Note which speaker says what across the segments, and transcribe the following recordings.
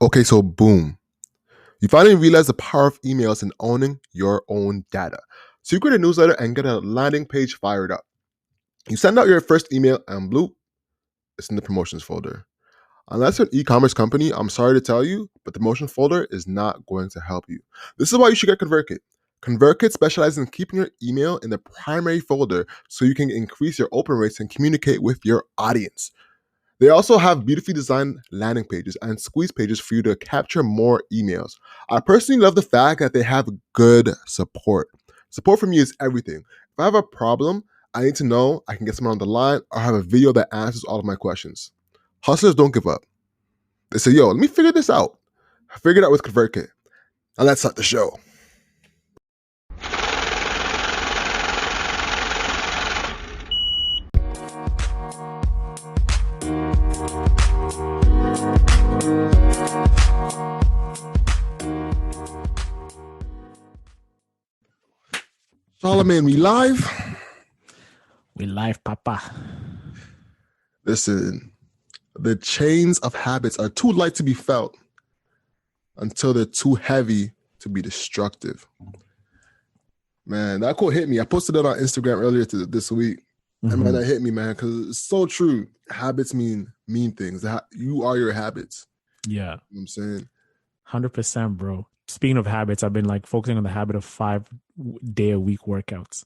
Speaker 1: Okay, so boom. You finally realize the power of emails and owning your own data. So you create a newsletter and get a landing page fired up. You send out your first email and bloop, it's in the promotions folder. Unless you're an e-commerce company, I'm sorry to tell you, but the promotion folder is not going to help you. This is why you should get ConvertKit. ConvertKit specializes in keeping your email in the primary folder so you can increase your open rates and communicate with your audience. They also have beautifully designed landing pages and squeeze pages for you to capture more emails. I personally love the fact that they have good support. Support from you is everything. If I have a problem, I need to know I can get someone on the line or have a video that answers all of my questions. Hustlers don't give up. They say, yo, let me figure this out. I figured it out with ConvertKit. Now let's start the show. Charlamagne, we live?
Speaker 2: We live, Papa.
Speaker 1: Listen, the chains of habits are too light to be felt until they're too heavy to be destructive. Man, that quote hit me. I posted it on Instagram earlier this week. And man, that hit me, man, because it's so true. Habits mean things. You are your habits.
Speaker 2: Yeah.
Speaker 1: You know what I'm saying?
Speaker 2: 100%, bro. Speaking of habits, I've been like focusing on the habit of 5-day-a-week workouts.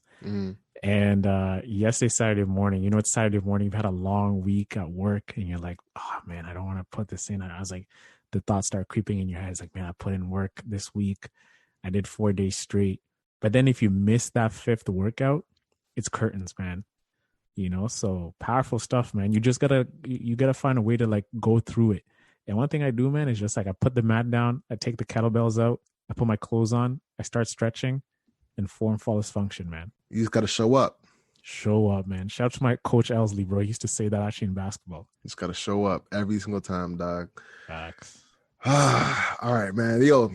Speaker 2: And yesterday, Saturday morning, it's Saturday morning, you've had a long week at work and you're like, oh man, I don't want to put this in. I was like, the thoughts start creeping in your head. It's like, man, I put in work this week. I did 4 days straight. But then if you miss that 5th workout, it's curtains, man. So powerful stuff, man. You just gotta find a way to like go through it. And one thing I do, man, is just like I put the mat down, I take the kettlebells out, I put my clothes on, I start stretching, and form follows function, man.
Speaker 1: You just got to show up.
Speaker 2: Show up, man. Shout out to my coach Elsley, bro. He used to say that actually in basketball.
Speaker 1: You just got to show up every single time, dog.
Speaker 2: Facts.
Speaker 1: All right, man. Yo,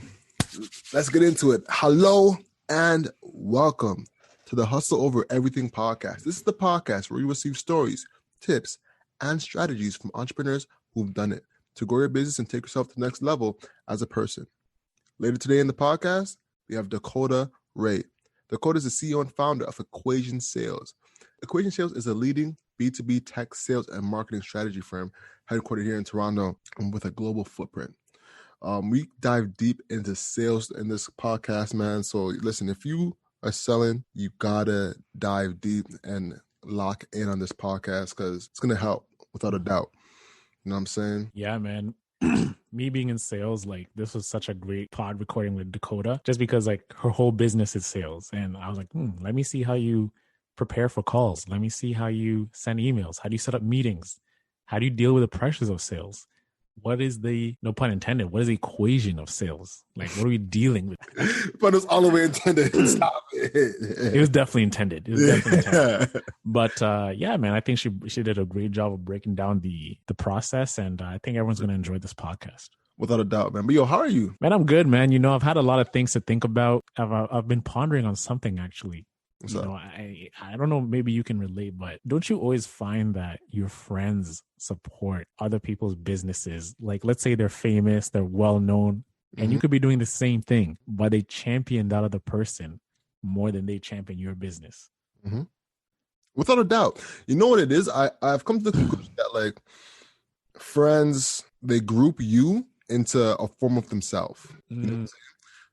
Speaker 1: let's get into it. Hello and welcome to the Hustle Over Everything podcast. This is the podcast where you receive stories, tips, and strategies from entrepreneurs who've done it to grow your business and take yourself to the next level as a person. Later today in the podcast, we have Dakota Rae. Dakota is the CEO and founder of Equation Sales. Equation Sales is a leading B2B tech sales and marketing strategy firm headquartered here in Toronto and with a global footprint. We dive deep into sales in this podcast, man. So listen, if you are selling, you gotta dive deep and lock in on this podcast because it's gonna help without a doubt. You know what I'm saying?
Speaker 2: Yeah, man. Me being in sales, like this was such a great pod recording with Dakota, just because like her whole business is sales. And I was like, let me see how you prepare for calls. Let me see how you send emails. How do you set up meetings? How do you deal with the pressures of sales? What is the, no pun intended, what is the equation of sales? Like, what are we dealing with?
Speaker 1: But it's all the way intended. Stop it.
Speaker 2: It was definitely intended. But yeah, man, I think she did a great job of breaking down the process. And I think everyone's going to enjoy this podcast.
Speaker 1: Without a doubt, man. But yo, how are you?
Speaker 2: Man, I'm good, man. I've had a lot of things to think about. I've been pondering on something, actually.
Speaker 1: What's up?
Speaker 2: I don't know, maybe you can relate, but don't you always find that your friends support other people's businesses? Like, let's say they're famous, they're well-known, and you could be doing the same thing, but they champion that other person more than they champion your business.
Speaker 1: Without a doubt. You know what it is? I've come to the conclusion that like friends, they group you into a form of themselves. You know what I'm saying?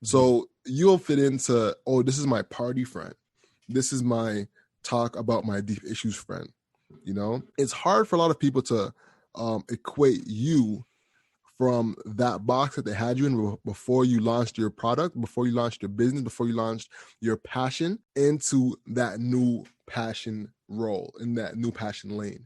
Speaker 1: So you'll fit into, oh, this is my party friend. This is my talk about my deep issues friend. It's hard for a lot of people to equate you from that box that they had you in before you launched your product, before you launched your business, before you launched your passion, into that new passion role, in that new passion lane.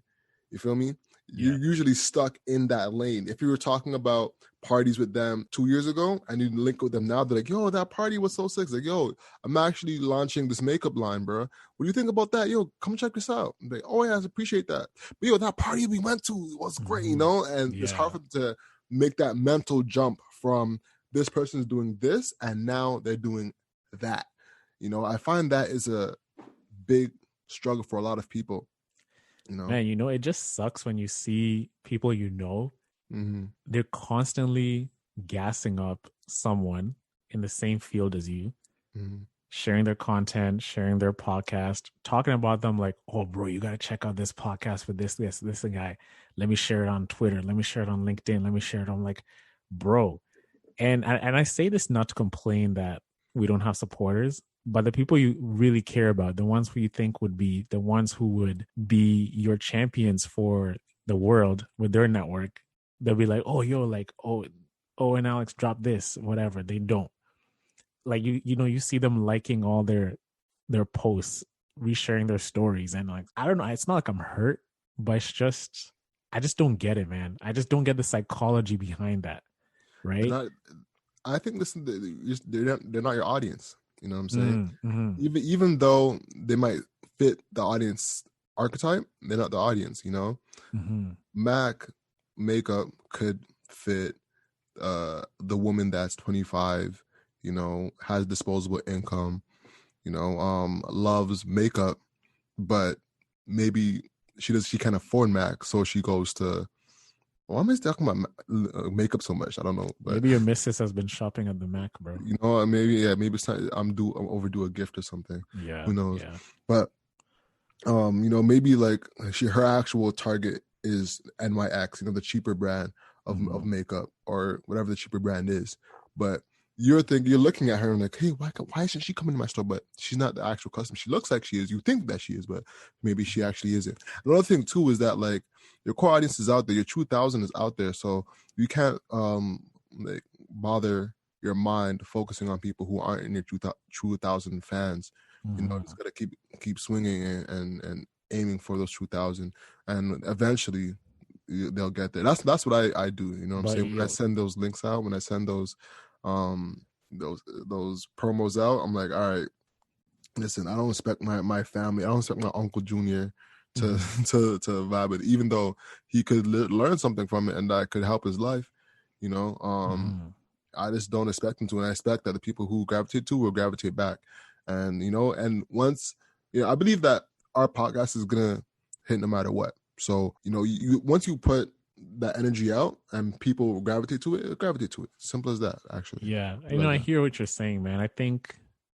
Speaker 1: You feel me?
Speaker 2: Yeah.
Speaker 1: You're usually stuck in that lane. If you were talking about parties with them 2 years ago and you link with them now, they're like, yo, that party was so sick. It's like, yo, I'm actually launching this makeup line, bro. What do you think about that? Yo, come check this out. I'm like, oh yeah, I appreciate that. But yo, that party we went to was great, And it's hard for them to make that mental jump from this person's doing this and now they're doing that. I find that is a big struggle for a lot of people.
Speaker 2: Man, it just sucks when you see people they're constantly gassing up someone in the same field as you,
Speaker 1: Mm-hmm.
Speaker 2: sharing their content, sharing their podcast, talking about them like, oh, bro, you got to check out this podcast with this guy. Let me share it on Twitter. Let me share it on LinkedIn. Let me share it on like, bro. And I say this not to complain that we don't have supporters, but the people you really care about, the ones who you think would be the ones who would be your champions for the world with their network, they'll be like, oh, yo, like, oh, and Alex dropped this, whatever. They don't. Like you see them liking all their posts, resharing their stories, and like I don't know, it's not like I'm hurt, but it's just I just don't get it, man. I just don't get the psychology behind that,
Speaker 1: They're
Speaker 2: right?
Speaker 1: not. I think listen, they're not your audience. You know what I'm saying? Even though they might fit the audience archetype, they're not the audience. You know, Mac makeup could fit the woman that's 25. You know, has disposable income. You know, loves makeup, but maybe she can't afford Mac, so she goes to. Why am I talking about makeup so much? I don't know, but
Speaker 2: Maybe your missus has been shopping at the Mac, bro.
Speaker 1: you know, maybe it's time I'm overdue a gift or something.
Speaker 2: Yeah,
Speaker 1: Who knows?
Speaker 2: yeah.
Speaker 1: But you know, maybe like her actual target is NYX, you know, the cheaper brand of makeup or whatever the cheaper brand is. But you're looking at her and like, hey, why isn't she coming to my store? But she's not the actual customer. She looks like she is. You think that she is, but maybe she actually isn't. Another thing too is that like your core audience is out there, your true thousand is out there, so you can't like bother your mind focusing on people who aren't in your true thousand fans. You know, just gotta keep swinging and aiming for those 2,000, and eventually they'll get there. That's what I do. You know what I'm saying? When I send those links out, when I send those promos out, I'm like, all right, listen, I don't expect my family, I don't expect my Uncle Junior to to vibe with, even though he could learn something from it and that could help his life. You know, I just don't expect him to, and I expect that the people who gravitate to will gravitate back. And you know, and once, you know, I believe that our podcast is gonna hit no matter what. So you know, you once you put that energy out and people gravitate to it, gravitate to it. Simple as that, actually.
Speaker 2: Yeah, you know, I hear what you're saying, man. I think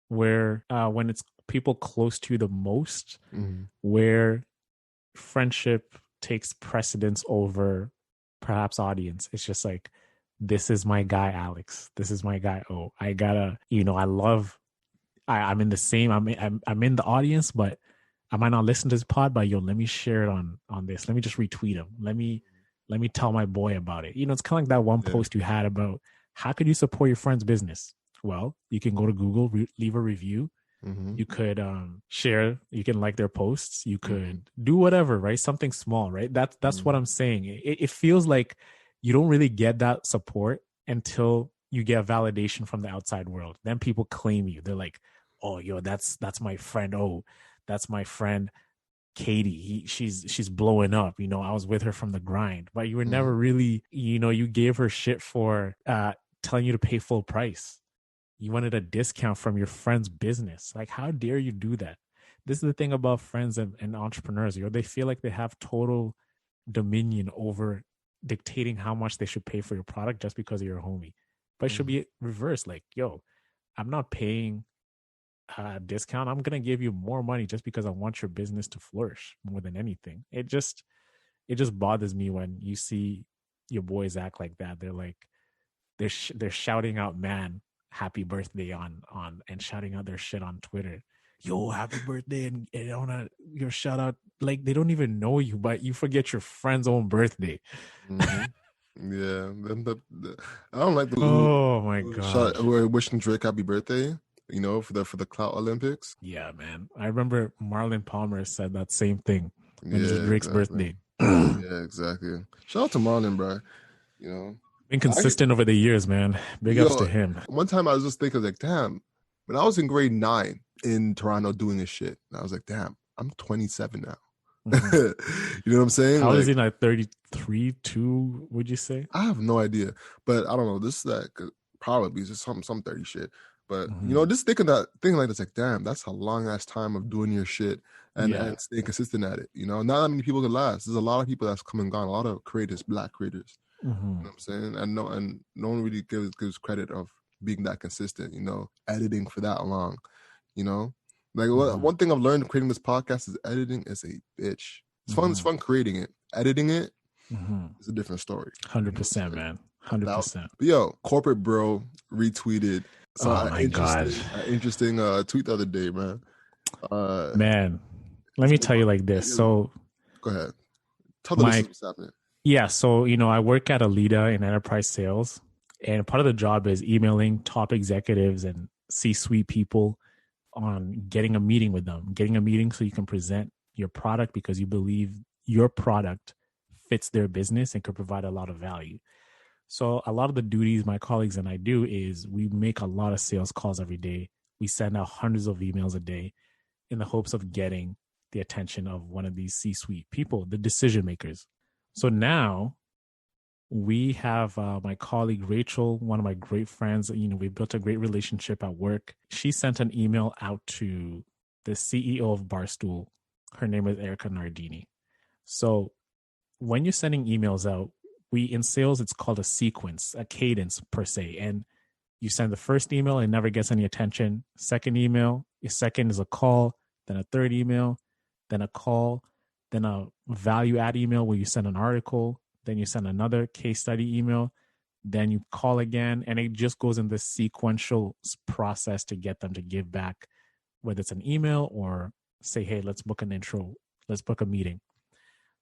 Speaker 2: where when it's people close to you the most, where friendship takes precedence over perhaps audience. It's just like, this is my guy, Alex. This is my guy. Oh, I gotta, you know, I'm in the same. I'm in the audience, but I might not listen to this pod. But yo, let me share it on this. Let me just retweet him. Let me tell my boy about it. You know, it's kind of like that one post you had about how could you support your friend's business. Well, you can go to Google, leave a review. You could share. You can like their posts. You could do whatever, right? Something small, right? That's what I'm saying. It feels like you don't really get that support until you get validation from the outside world. Then people claim you. They're like, oh, yo, that's my friend. Oh, that's my friend Katie. She's blowing up. You know, I was with her from the grind, but you were never really, you know, you gave her shit for telling you to pay full price. You wanted a discount from your friend's business. Like, how dare you do that? This is the thing about friends and entrepreneurs. You know, they feel like they have total dominion over dictating how much they should pay for your product just because you're a homie. But it should be reversed. Like, yo, I'm not paying a discount. I'm gonna give you more money just because I want your business to flourish more than anything. It just bothers me when you see your boys act like that. They're like they're shouting out, man, happy birthday on and shouting out their shit on Twitter. Yo, happy birthday, and on your shout out, like they don't even know you, but you forget your friend's own birthday.
Speaker 1: Yeah, I don't like the
Speaker 2: oh my god,
Speaker 1: we're wishing Drake happy birthday. You know, for the Clout Olympics.
Speaker 2: Yeah, man. I remember Marlon Palmer said that same thing when it was Drake's birthday.
Speaker 1: Yeah, exactly. Shout out to Marlon, bro. You know,
Speaker 2: been consistent over the years, man. Big ups to him.
Speaker 1: One time I was just thinking, like, damn, when I was in grade 9 in Toronto doing this shit, I was like, damn, I'm 27 now. You know what I'm saying?
Speaker 2: How old is he now? 33, 2, would you say?
Speaker 1: I have no idea, but I don't know. This is like probably just some 30 shit. But you know, just thinking like this, like, damn, that's a long ass time of doing your shit and staying consistent at it. You know, not that many people can last. There's a lot of people that's come and gone. A lot of creators, Black creators. You know what I'm saying? And no one really gives credit of being that consistent, editing for that long, Like one thing I've learned creating this podcast is editing is a bitch. It's fun. It's fun creating it. Editing it is a different story.
Speaker 2: 100%, man. 100%.
Speaker 1: But yo, corporate bro retweeted.
Speaker 2: Oh my god,
Speaker 1: interesting tweet the other day, man.
Speaker 2: Man, let me tell you like this. So,
Speaker 1: go ahead. Tell the listeners what's happening.
Speaker 2: Yeah, so I work at Alita in enterprise sales, and part of the job is emailing top executives and C-suite people on getting a meeting with them, so you can present your product because you believe your product fits their business and could provide a lot of value. So a lot of the duties my colleagues and I do is we make a lot of sales calls every day. We send out hundreds of emails a day in the hopes of getting the attention of one of these C-suite people, the decision makers. So now we have my colleague Rachel, one of my great friends. We built a great relationship at work. She sent an email out to the CEO of Barstool. Her name is Erika Nardini. So when you're sending emails out, in sales, it's called a sequence, a cadence per se. And you send the first email, it never gets any attention. Second email, your second is a call, then a third email, then a call, then a value add email where you send an article, then you send another case study email, then you call again, and it just goes in this sequential process to get them to give back, whether it's an email or say, hey, let's book an intro, let's book a meeting.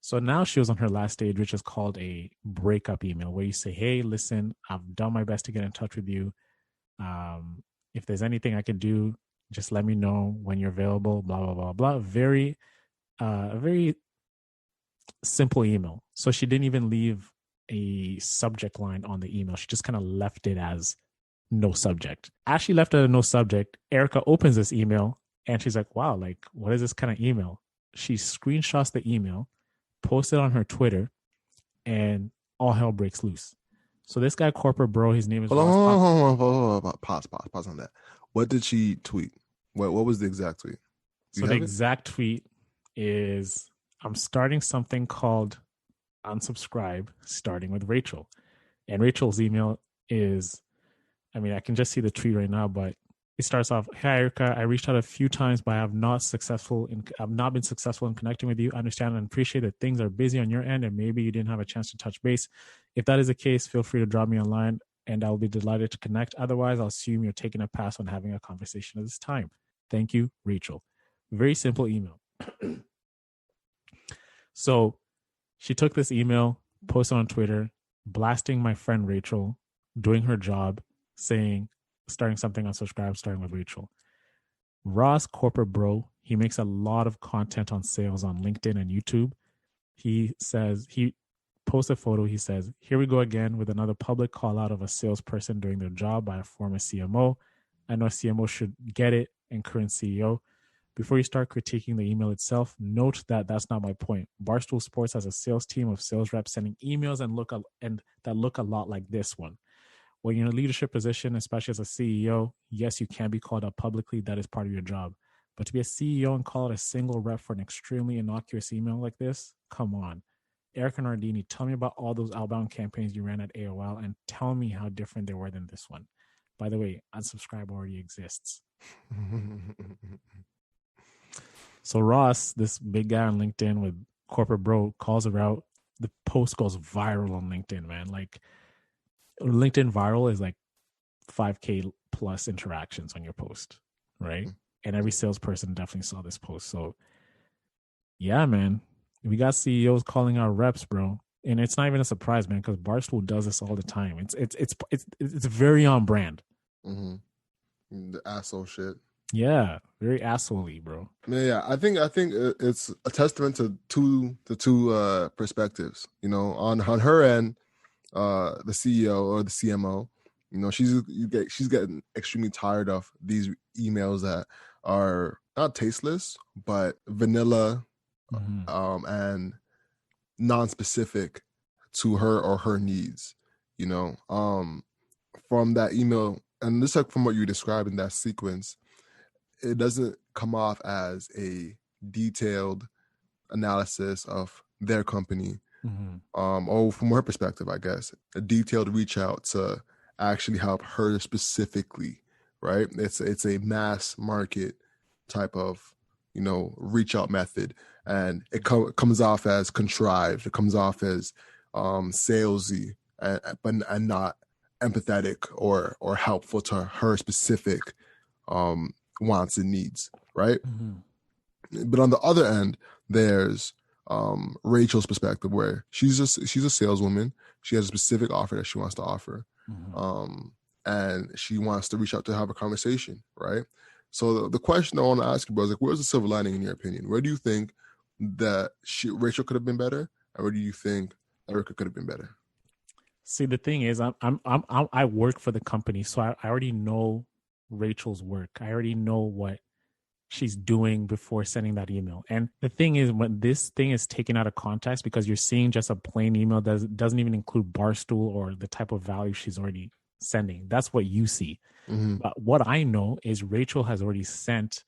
Speaker 2: So now she was on her last stage, which is called a breakup email, where you say, hey, listen, I've done my best to get in touch with you. If there's anything I can do, just let me know when you're available, blah, blah, blah, blah. Very simple email. So she didn't even leave a subject line on the email. She just kind of left it as no subject. As she left it as no subject, Erika opens this email and she's like, wow, like, what is this kind of email? She screenshots the email, posts it on her Twitter, and all hell breaks loose. So this guy, corporate bro, his name is
Speaker 1: Hold on. Pause on that. What did she tweet? What was the exact tweet?
Speaker 2: So the exact tweet is, I'm starting something called unsubscribe, starting with Rachel. And Rachel's email is, I can just see the tweet right now, but it starts off, hey, Erika, I reached out a few times, but I've not been successful in connecting with you. I understand and appreciate that things are busy on your end and maybe you didn't have a chance to touch base. If that is the case, feel free to drop me a line and I'll be delighted to connect. Otherwise, I'll assume you're taking a pass on having a conversation at this time. Thank you, Rachel. Very simple email. So she took this email, posted on Twitter, blasting my friend Rachel, doing her job, saying, starting something on subscribe, starting with Rachel. Ross, corporate bro, he makes a lot of content on sales on LinkedIn and YouTube. He posts a photo. He says, here we go again with another public call out of a salesperson doing their job by a former CMO. I know a CMO should get it and current CEO. Before you start critiquing the email itself, note that that's not my point. Barstool Sports has a sales team of sales reps sending emails that look a lot like this one. When you're in a leadership position, especially as a CEO, yes, you can be called out publicly. That is part of your job. But to be a CEO and call out a single rep for an extremely innocuous email like this, come on. Erika Nardini, tell me about all those outbound campaigns you ran at AOL and tell me how different they were than this one. By the way, unsubscribe already exists. So Ross, this big guy on LinkedIn with corporate bro, calls her out. The post goes viral on LinkedIn, man. Like, LinkedIn viral is like 5K plus interactions on your post, right? And every salesperson definitely saw this post. So yeah, man, we got CEOs calling out reps, bro. And it's not even a surprise, man, because Barstool does this all the time. It's very on brand.
Speaker 1: Mm-hmm. The asshole shit.
Speaker 2: Yeah, very asshole-y, bro.
Speaker 1: Yeah, I think it's a testament to the two perspectives. On her end, the CEO or the CMO, she's getting extremely tired of these emails that are not tasteless but vanilla, and non-specific to her or her needs. From that email, and this from what you described in that sequence, it doesn't come off as a detailed analysis of their company. or from her perspective, I guess, a detailed reach out to actually help her specifically, right? It's a mass market type of, reach out method, and it comes off as contrived. It comes off as salesy, but not empathetic or helpful to her specific wants and needs, right? But on the other end, there's Rachel's perspective, where she's a saleswoman. She has a specific offer that she wants to offer, and she wants to reach out to have a conversation, right? So the question I want to ask you, bro, is like, where's the silver lining in your opinion? Where do you think that Rachel could have been better, and where do you think Erika could have been better?
Speaker 2: See, the thing is, I work for the company, so I already know Rachel's work. I already know what she's doing before sending that email. And the thing is, when this thing is taken out of context, because you're seeing just a plain email that doesn't even include Barstool or the type of value she's already sending, that's what you see. But what I know is Rachel has already sent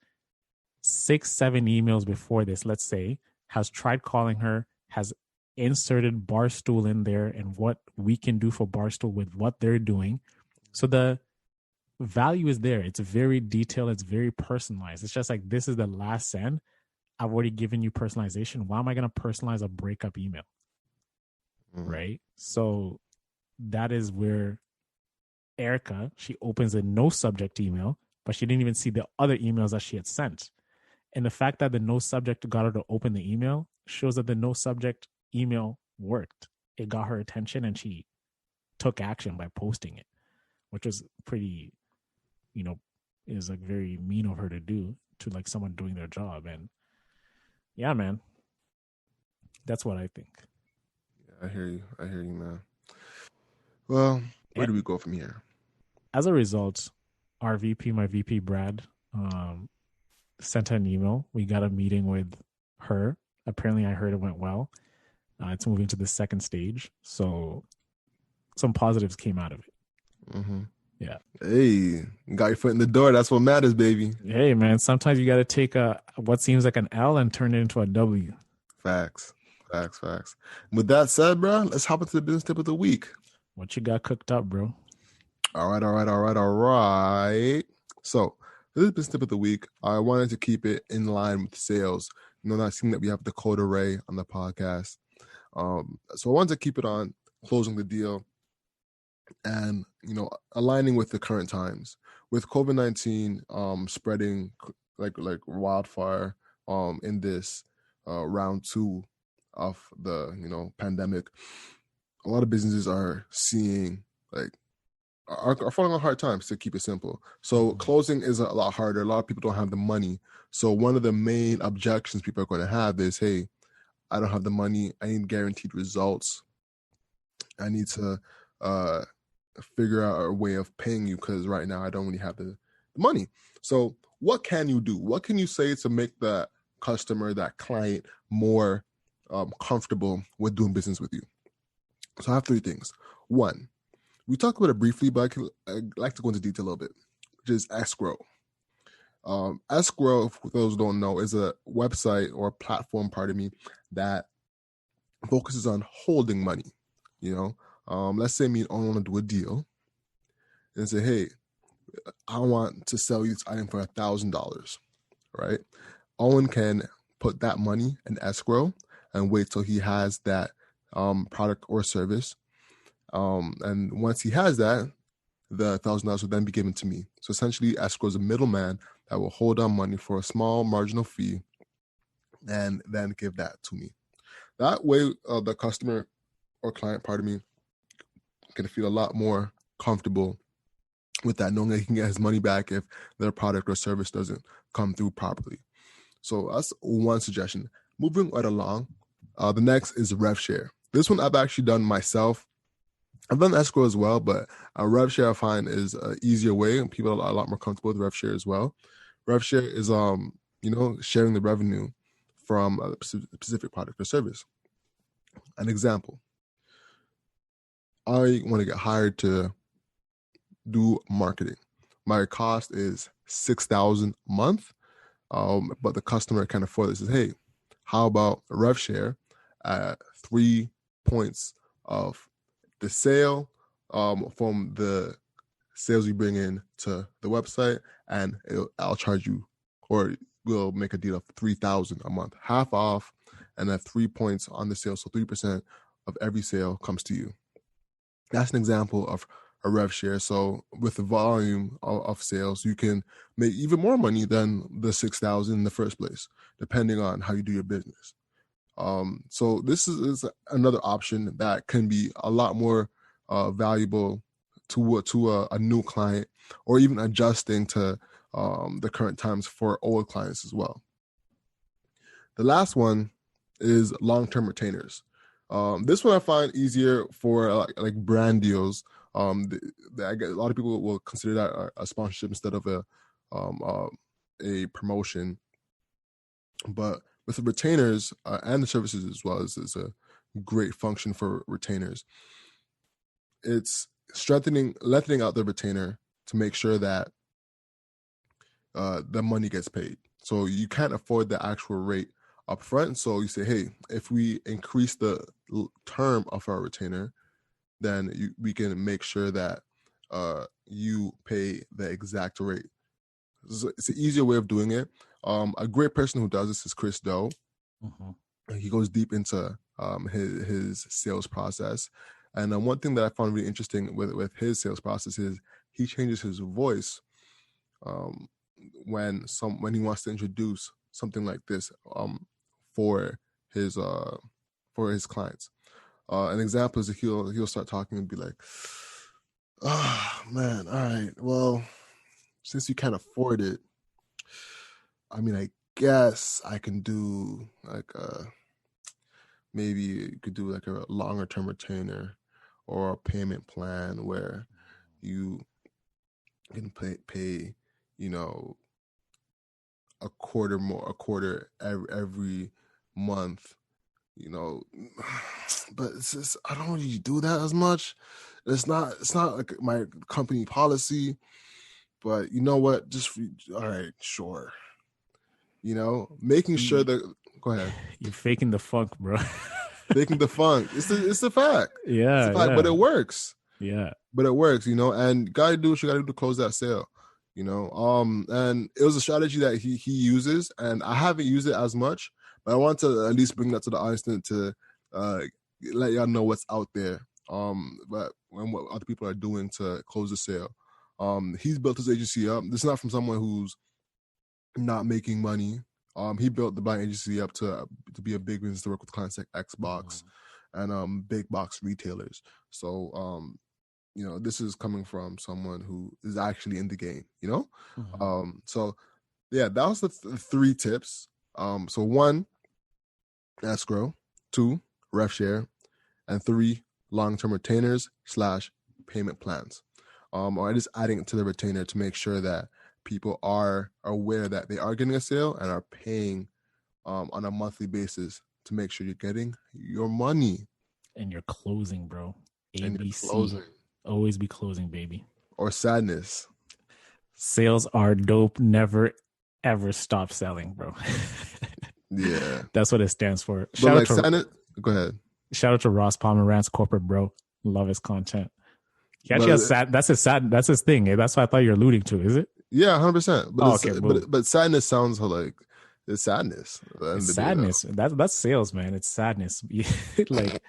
Speaker 2: 6-7 emails before this, let's say, has tried calling her, has inserted Barstool in there and what we can do for Barstool with what they're doing. So the value is there. It's very detailed. It's very personalized. It's just like, this is the last send. I've already given you personalization. Why am I going to personalize a breakup email? Right? So that is where Erika, she opens a no subject email, but she didn't even see the other emails that she had sent. And the fact that the no subject got her to open the email shows that the no subject email worked. It got her attention and she took action by posting it, which was pretty, is like very mean of her to do to like someone doing their job. And yeah, man, that's what I think.
Speaker 1: Yeah, I hear you, man. Well, where do we go from here?
Speaker 2: As a result, our VP, my VP Brad, sent an email. We got a meeting with her. Apparently, I heard it went well. It's moving to the second stage, so some positives came out of it. Yeah.
Speaker 1: Hey, got your foot in the door. That's what matters, baby.
Speaker 2: Hey, man. Sometimes you got to take what seems like an L and turn it into a W.
Speaker 1: Facts. With that said, bro, let's hop into the business tip of the week.
Speaker 2: What you got cooked up, bro?
Speaker 1: All right. So this is business tip of the week. I wanted to keep it in line with sales. Not seeing that we have Dakota Rae on the podcast. So I wanted to keep it on closing the deal and, aligning with the current times. With COVID-19 spreading like wildfire in this round 2 of the, pandemic, a lot of businesses are seeing are falling on hard times, to keep it simple. So closing is a lot harder. A lot of people don't have the money. So one of the main objections people are going to have is, hey, I don't have the money. I need guaranteed results. I need to figure out a way of paying you because right now I don't really have the money. So what can you do? What can you say to make that customer, that client, more comfortable with doing business with you? So I have 3 things. 1, we talked about it briefly, but I'd like to go into detail a little bit, which is escrow. Escrow, for those who don't know, is a website or platform, that focuses on holding money. Let's say me and Owen want to do a deal and say, hey, I want to sell you this item for $1,000, right? Owen can put that money in escrow and wait till he has that product or service. And once he has that, the $1,000 will then be given to me. So essentially, escrow is a middleman that will hold on money for a small marginal fee and then give that to me. That way, the customer or client, can feel a lot more comfortable with that, knowing that he can get his money back if their product or service doesn't come through properly. So that's one suggestion. Moving right along, the next is rev share. This one I've actually done myself. I've done escrow as well, but rev share I find is an easier way, and people are a lot more comfortable with rev share as well. Rev share is sharing the revenue from a specific product or service. An example: I want to get hired to do marketing. My cost is $6,000 a month, but the customer can afford this. Says, hey, how about a rev share at points of the sale from the sales you bring in to the website, and I'll charge you, or we'll make a deal of $3,000 a month, half off, and have 3 points on the sale. So 3% of every sale comes to you. That's an example of a rev share. So with the volume of sales, you can make even more money than the 6,000 in the first place, depending on how you do your business. So this is another option that can be a lot more valuable to a new client, or even adjusting to the current times for old clients as well. The last one is long-term retainers. This one I find easier for like brand deals. I get, a lot of people will consider that a sponsorship instead of a promotion. But with the retainers and the services as well, is a great function for retainers. It's letting out the retainer to make sure that the money gets paid. So you can't afford the actual rate up front. So you say, hey, if we increase the term of our retainer, then we can make sure that you pay the exact rate. It's an easier way of doing it. A great person who does this is Chris Doe. Mm-hmm. He goes deep into his sales process. And one thing that I found really interesting with his sales process is he changes his voice when he wants to introduce something like this for his clients. An example is that he'll start talking and be like, "Oh man, all right, well, since you can't afford it, I mean, I guess I can do like maybe you could do like a longer term retainer or a payment plan where you can pay a quarter every month, but it's just, I don't really do that as much. It's not like my company policy, but you know what, just all right, sure, making sure that, go ahead.
Speaker 2: You're faking the funk, bro.
Speaker 1: Faking the funk. It's the fact.
Speaker 2: Yeah,
Speaker 1: it's the fact,
Speaker 2: yeah.
Speaker 1: But it works.
Speaker 2: Yeah.
Speaker 1: But it works, and gotta do what you gotta do to close that sale. And it was a strategy that he uses, and I haven't used it as much, but I want to at least bring that to the audience to let y'all know what's out there. But what other people are doing to close the sale. He's built his agency up. This is not from someone who's not making money. He built the buying agency up to be a big business, to work with clients like Xbox and big box retailers. So this is coming from someone who is actually in the game. So yeah, that was the 3 tips. So 1, escrow; 2, rev share; and 3, long-term retainers / payment plans. Or just adding it to the retainer to make sure that people are aware that they are getting a sale and are paying on a monthly basis to make sure you're getting your money.
Speaker 2: And you're closing, bro. ABC.
Speaker 1: Closing.
Speaker 2: Always be closing, baby.
Speaker 1: Or sadness.
Speaker 2: Sales are dope. Never, ever stop selling, bro.
Speaker 1: Yeah.
Speaker 2: That's what it stands for.
Speaker 1: Sadness, go ahead.
Speaker 2: Shout out to Ross Pomeranz, corporate bro. Love his content. He actually has that's his thing. That's what I thought you're alluding to, is it?
Speaker 1: Yeah, 100%. But sadness sounds like it's sadness.
Speaker 2: It's sadness. That's sales, man. It's sadness. Like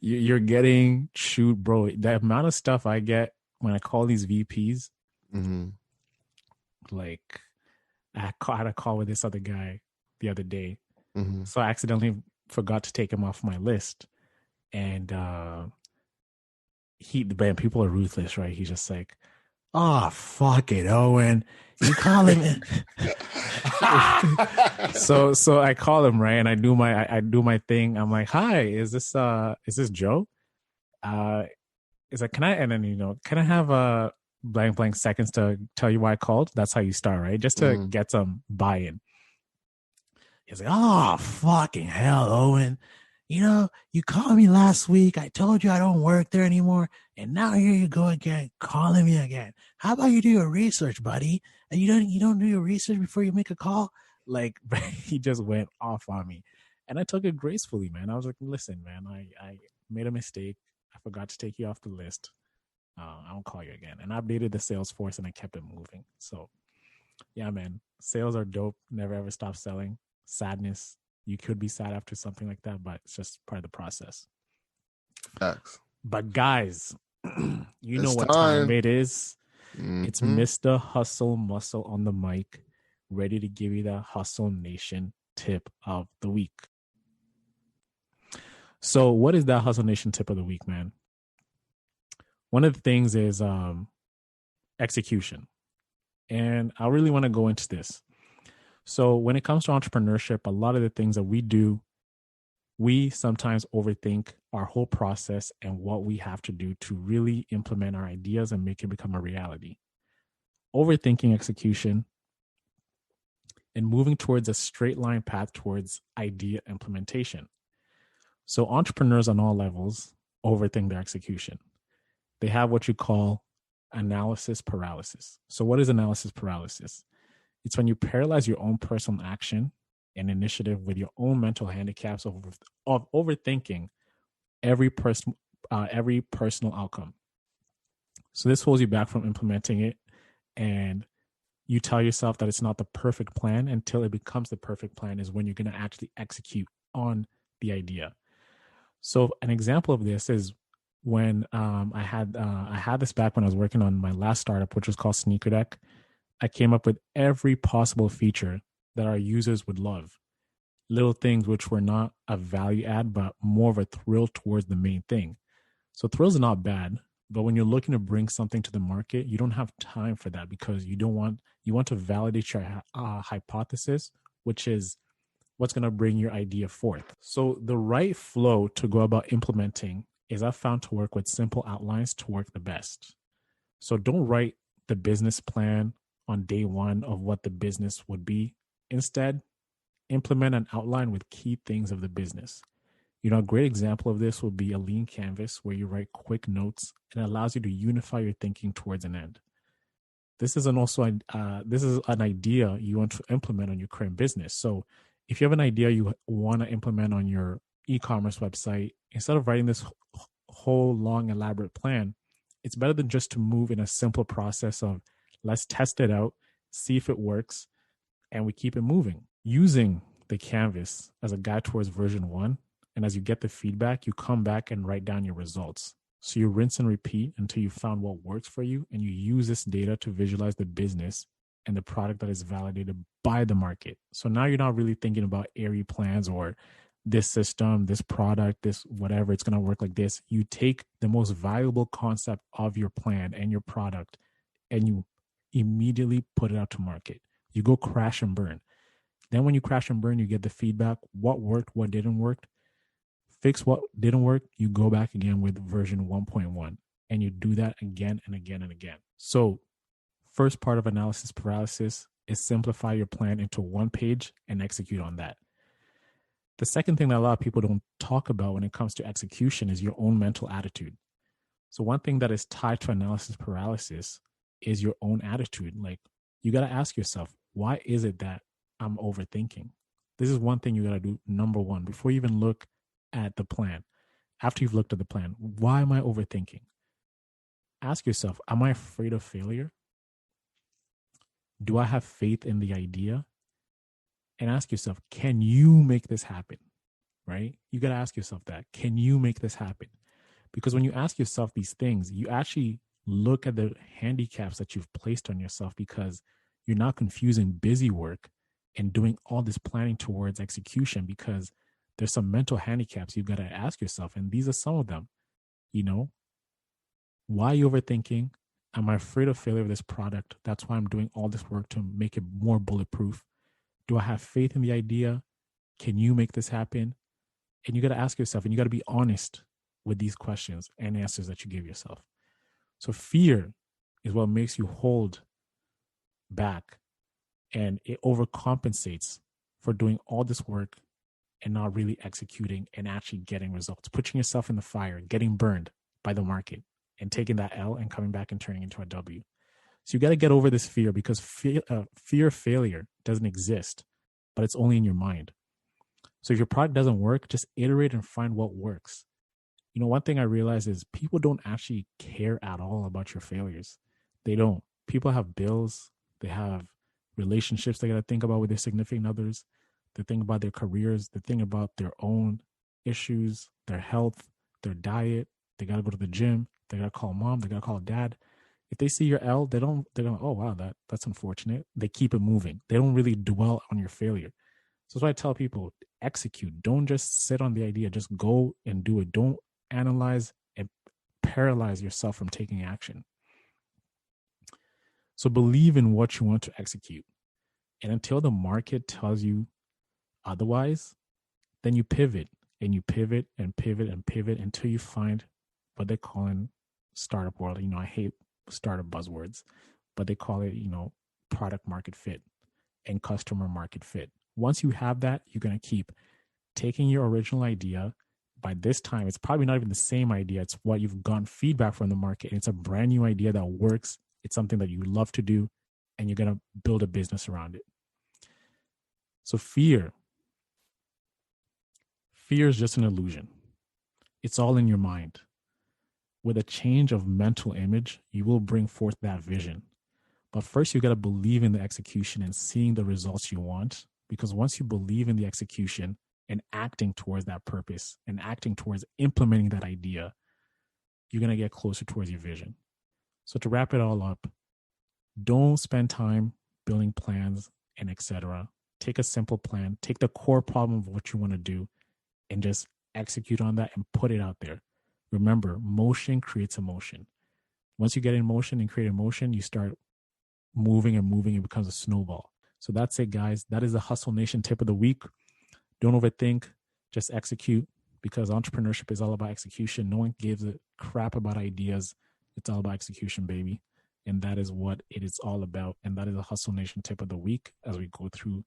Speaker 2: you're getting bro. The amount of stuff I get when I call these VPs, like I had a call with this other guy the other day, so I accidentally forgot to take him off my list, and people are ruthless, right? He's just like, "Oh, fuck it, Owen. You call him." So I call him, right, and I do my thing. I'm like, "Hi, is this Joe?" It's like, can I have a blank seconds to tell you why I called? That's how you start, right? Just to get some buy-in. He's like, "Oh, fucking hell, Owen. You called me last week. I told you I don't work there anymore. And now here you go again, calling me again. How about you do your research, buddy? And you don't do your research before you make a call?" Like, he just went off on me. And I took it gracefully, man. I was like, "Listen, man, made a mistake. I forgot to take you off the list. I won't call you again. And I updated the Salesforce and I kept it moving. So yeah, man, sales are dope. Never ever stop selling. Sadness. You could be sad after something like that, but it's just part of the process.
Speaker 1: Facts.
Speaker 2: But guys, you know
Speaker 1: It's
Speaker 2: what time
Speaker 1: time.
Speaker 2: it is. It's
Speaker 1: Mhm.
Speaker 2: Mr. Hustle Muscle on the mic, ready to give you the Hustle Nation tip of the week. So what is that Hustle Nation tip of the week, man? One of the things is execution. And I really want to go into this. So when it comes to entrepreneurship, a lot of the things that we do, we sometimes overthink our whole process and what we have to do to really implement our ideas and make it become a reality. Overthinking execution and moving towards a straight line path towards idea implementation. So entrepreneurs on all levels overthink their execution. They have what you call analysis paralysis. So what is analysis paralysis? It's when you paralyze your own personal action and initiative with your own mental handicaps of overthinking every personal outcome. So this holds you back from implementing it, and you tell yourself that it's not the perfect plan until it becomes the perfect plan is when you're going to actually execute on the idea. So an example of this is when I had this back when I was working on my last startup, which was called Sneaker Deck. I came up with every possible feature that our users would love. Little things which were not a value add, but more of a thrill towards the main thing. So thrills are not bad, but when you're looking to bring something to the market, you don't have time for that because you want to validate your hypothesis, which is what's going to bring your idea forth. So the right flow to go about implementing is I've found to work with simple outlines to work the best. So don't write the business plan on day one of what the business would be. Instead, implement an outline with key things of the business. You know, a great example of this would be a lean canvas where you write quick notes and it allows you to unify your thinking towards an end. This is an idea you want to implement on your current business. So if you have an idea you want to implement on your e-commerce website, instead of writing this whole long elaborate plan, it's better than just to move in a simple process of let's test it out, see if it works, and we keep it moving. Using the canvas as a guide towards version 1, and as you get the feedback, you come back and write down your results. So you rinse and repeat until you found what works for you, and you use this data to visualize the business and the product that is validated by the market. So now you're not really thinking about airy plans or this system, this product, this whatever, it's going to work like this. You take the most valuable concept of your plan and your product and you immediately put it out to market. You go crash and burn. Then when you crash and burn, you get the feedback, what worked, what didn't work. Fix what didn't work, you go back again with version 1.1 and you do that again and again and again. So first part of analysis paralysis is simplify your plan into one page and execute on that. The second thing that a lot of people don't talk about when it comes to execution is your own mental attitude. So one thing that is tied to analysis paralysis is your own attitude. Like you got to ask yourself, why is it that I'm overthinking? This is one thing you got to do. Number one, before you even look at the plan, after you've looked at the plan, why am I overthinking? Ask yourself, am I afraid of failure? Do I have faith in the idea? And ask yourself, can you make this happen? Right? You got to ask yourself that. Can you make this happen? Because when you ask yourself these things, you actually look at the handicaps that you've placed on yourself because you're not confusing busy work and doing all this planning towards execution because there's some mental handicaps you've got to ask yourself. And these are some of them. You know, why are you overthinking? Am I afraid of failure of this product? That's why I'm doing all this work to make it more bulletproof. Do I have faith in the idea? Can you make this happen? And you got to ask yourself, and you got to be honest with these questions and answers that you give yourself. So fear is what makes you hold back, and it overcompensates for doing all this work and not really executing and actually getting results, putting yourself in the fire, getting burned by the market and taking that L and coming back and turning into a W. So you got to get over this fear because fear of failure doesn't exist, but it's only in your mind. So if your product doesn't work, just iterate and find what works. One thing I realized is people don't actually care at all about your failures. They don't. People have bills. They have relationships they got to think about with their significant others. They think about their careers. They think about their own issues, their health, their diet. They got to go to the gym. They got to call mom. They got to call dad. If they see your L, they're going, oh, wow, that's unfortunate. They keep it moving. They don't really dwell on your failure. So that's why I tell people, execute. Don't just sit on the idea. Just go and do it. Don't analyze and paralyze yourself from taking action. So believe in what you want to execute. And until the market tells you otherwise, then you pivot and you pivot and pivot and pivot until you find what they call in startup world. I hate startup buzzwords, but they call it, product market fit and customer market fit. Once you have that, you're going to keep taking your original idea. By this time, it's probably not even the same idea. It's what you've gotten feedback from the market. It's a brand new idea that works. It's something that you love to do, and you're going to build a business around it. So fear is just an illusion. It's all in your mind. With a change of mental image, you will bring forth that vision. But first, you got to believe in the execution and seeing the results you want. Because once you believe in the execution and acting towards that purpose and acting towards implementing that idea, you're going to get closer towards your vision. So to wrap it all up, don't spend time building plans and etc. Take a simple plan, take the core problem of what you want to do and just execute on that and put it out there. Remember, motion creates emotion. Once you get in motion and create emotion, you start moving and moving. It becomes a snowball. So that's it, guys. That is the Hustle Nation tip of the week. Don't overthink. Just execute, because entrepreneurship is all about execution. No one gives a crap about ideas. It's all about execution, baby. And that is what it is all about. And that is the Hustle Nation tip of the week as we go through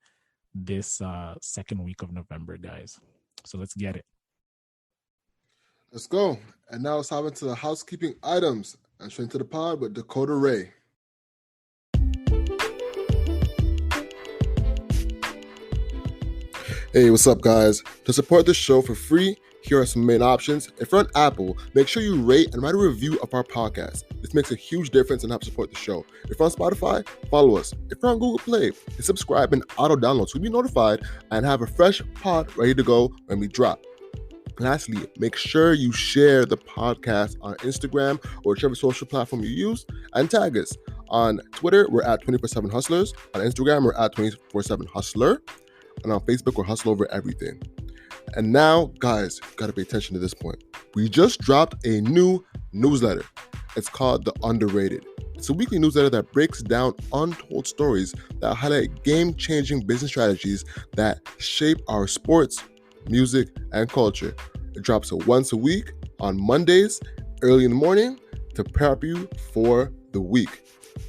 Speaker 2: this second week of November, guys. So let's get it.
Speaker 1: Let's go. And now it's time to the housekeeping items. And straight to the pod with Dakota Rae. Hey, what's up, guys? To support this show for free, here are some main options. If you're on Apple, make sure you rate and write a review of our podcast. This makes a huge difference and helps support the show. If you're on Spotify, follow us. If you're on Google Play, subscribe and auto-download so you'll be notified and have a fresh pod ready to go when we drop. Lastly, make sure you share the podcast on Instagram or whichever social platform you use and tag us. On Twitter, we're at 24/7 Hustlers. On Instagram, we're at 24/7 Hustler. And on Facebook, we're Hustle Over Everything. And now, guys, you gotta pay attention to this point. We just dropped a new newsletter. It's called The Underrated. It's a weekly newsletter that breaks down untold stories that highlight game-changing business strategies that shape our sports, music, and culture. It drops once a week on Mondays, early in the morning, to prep you for the week.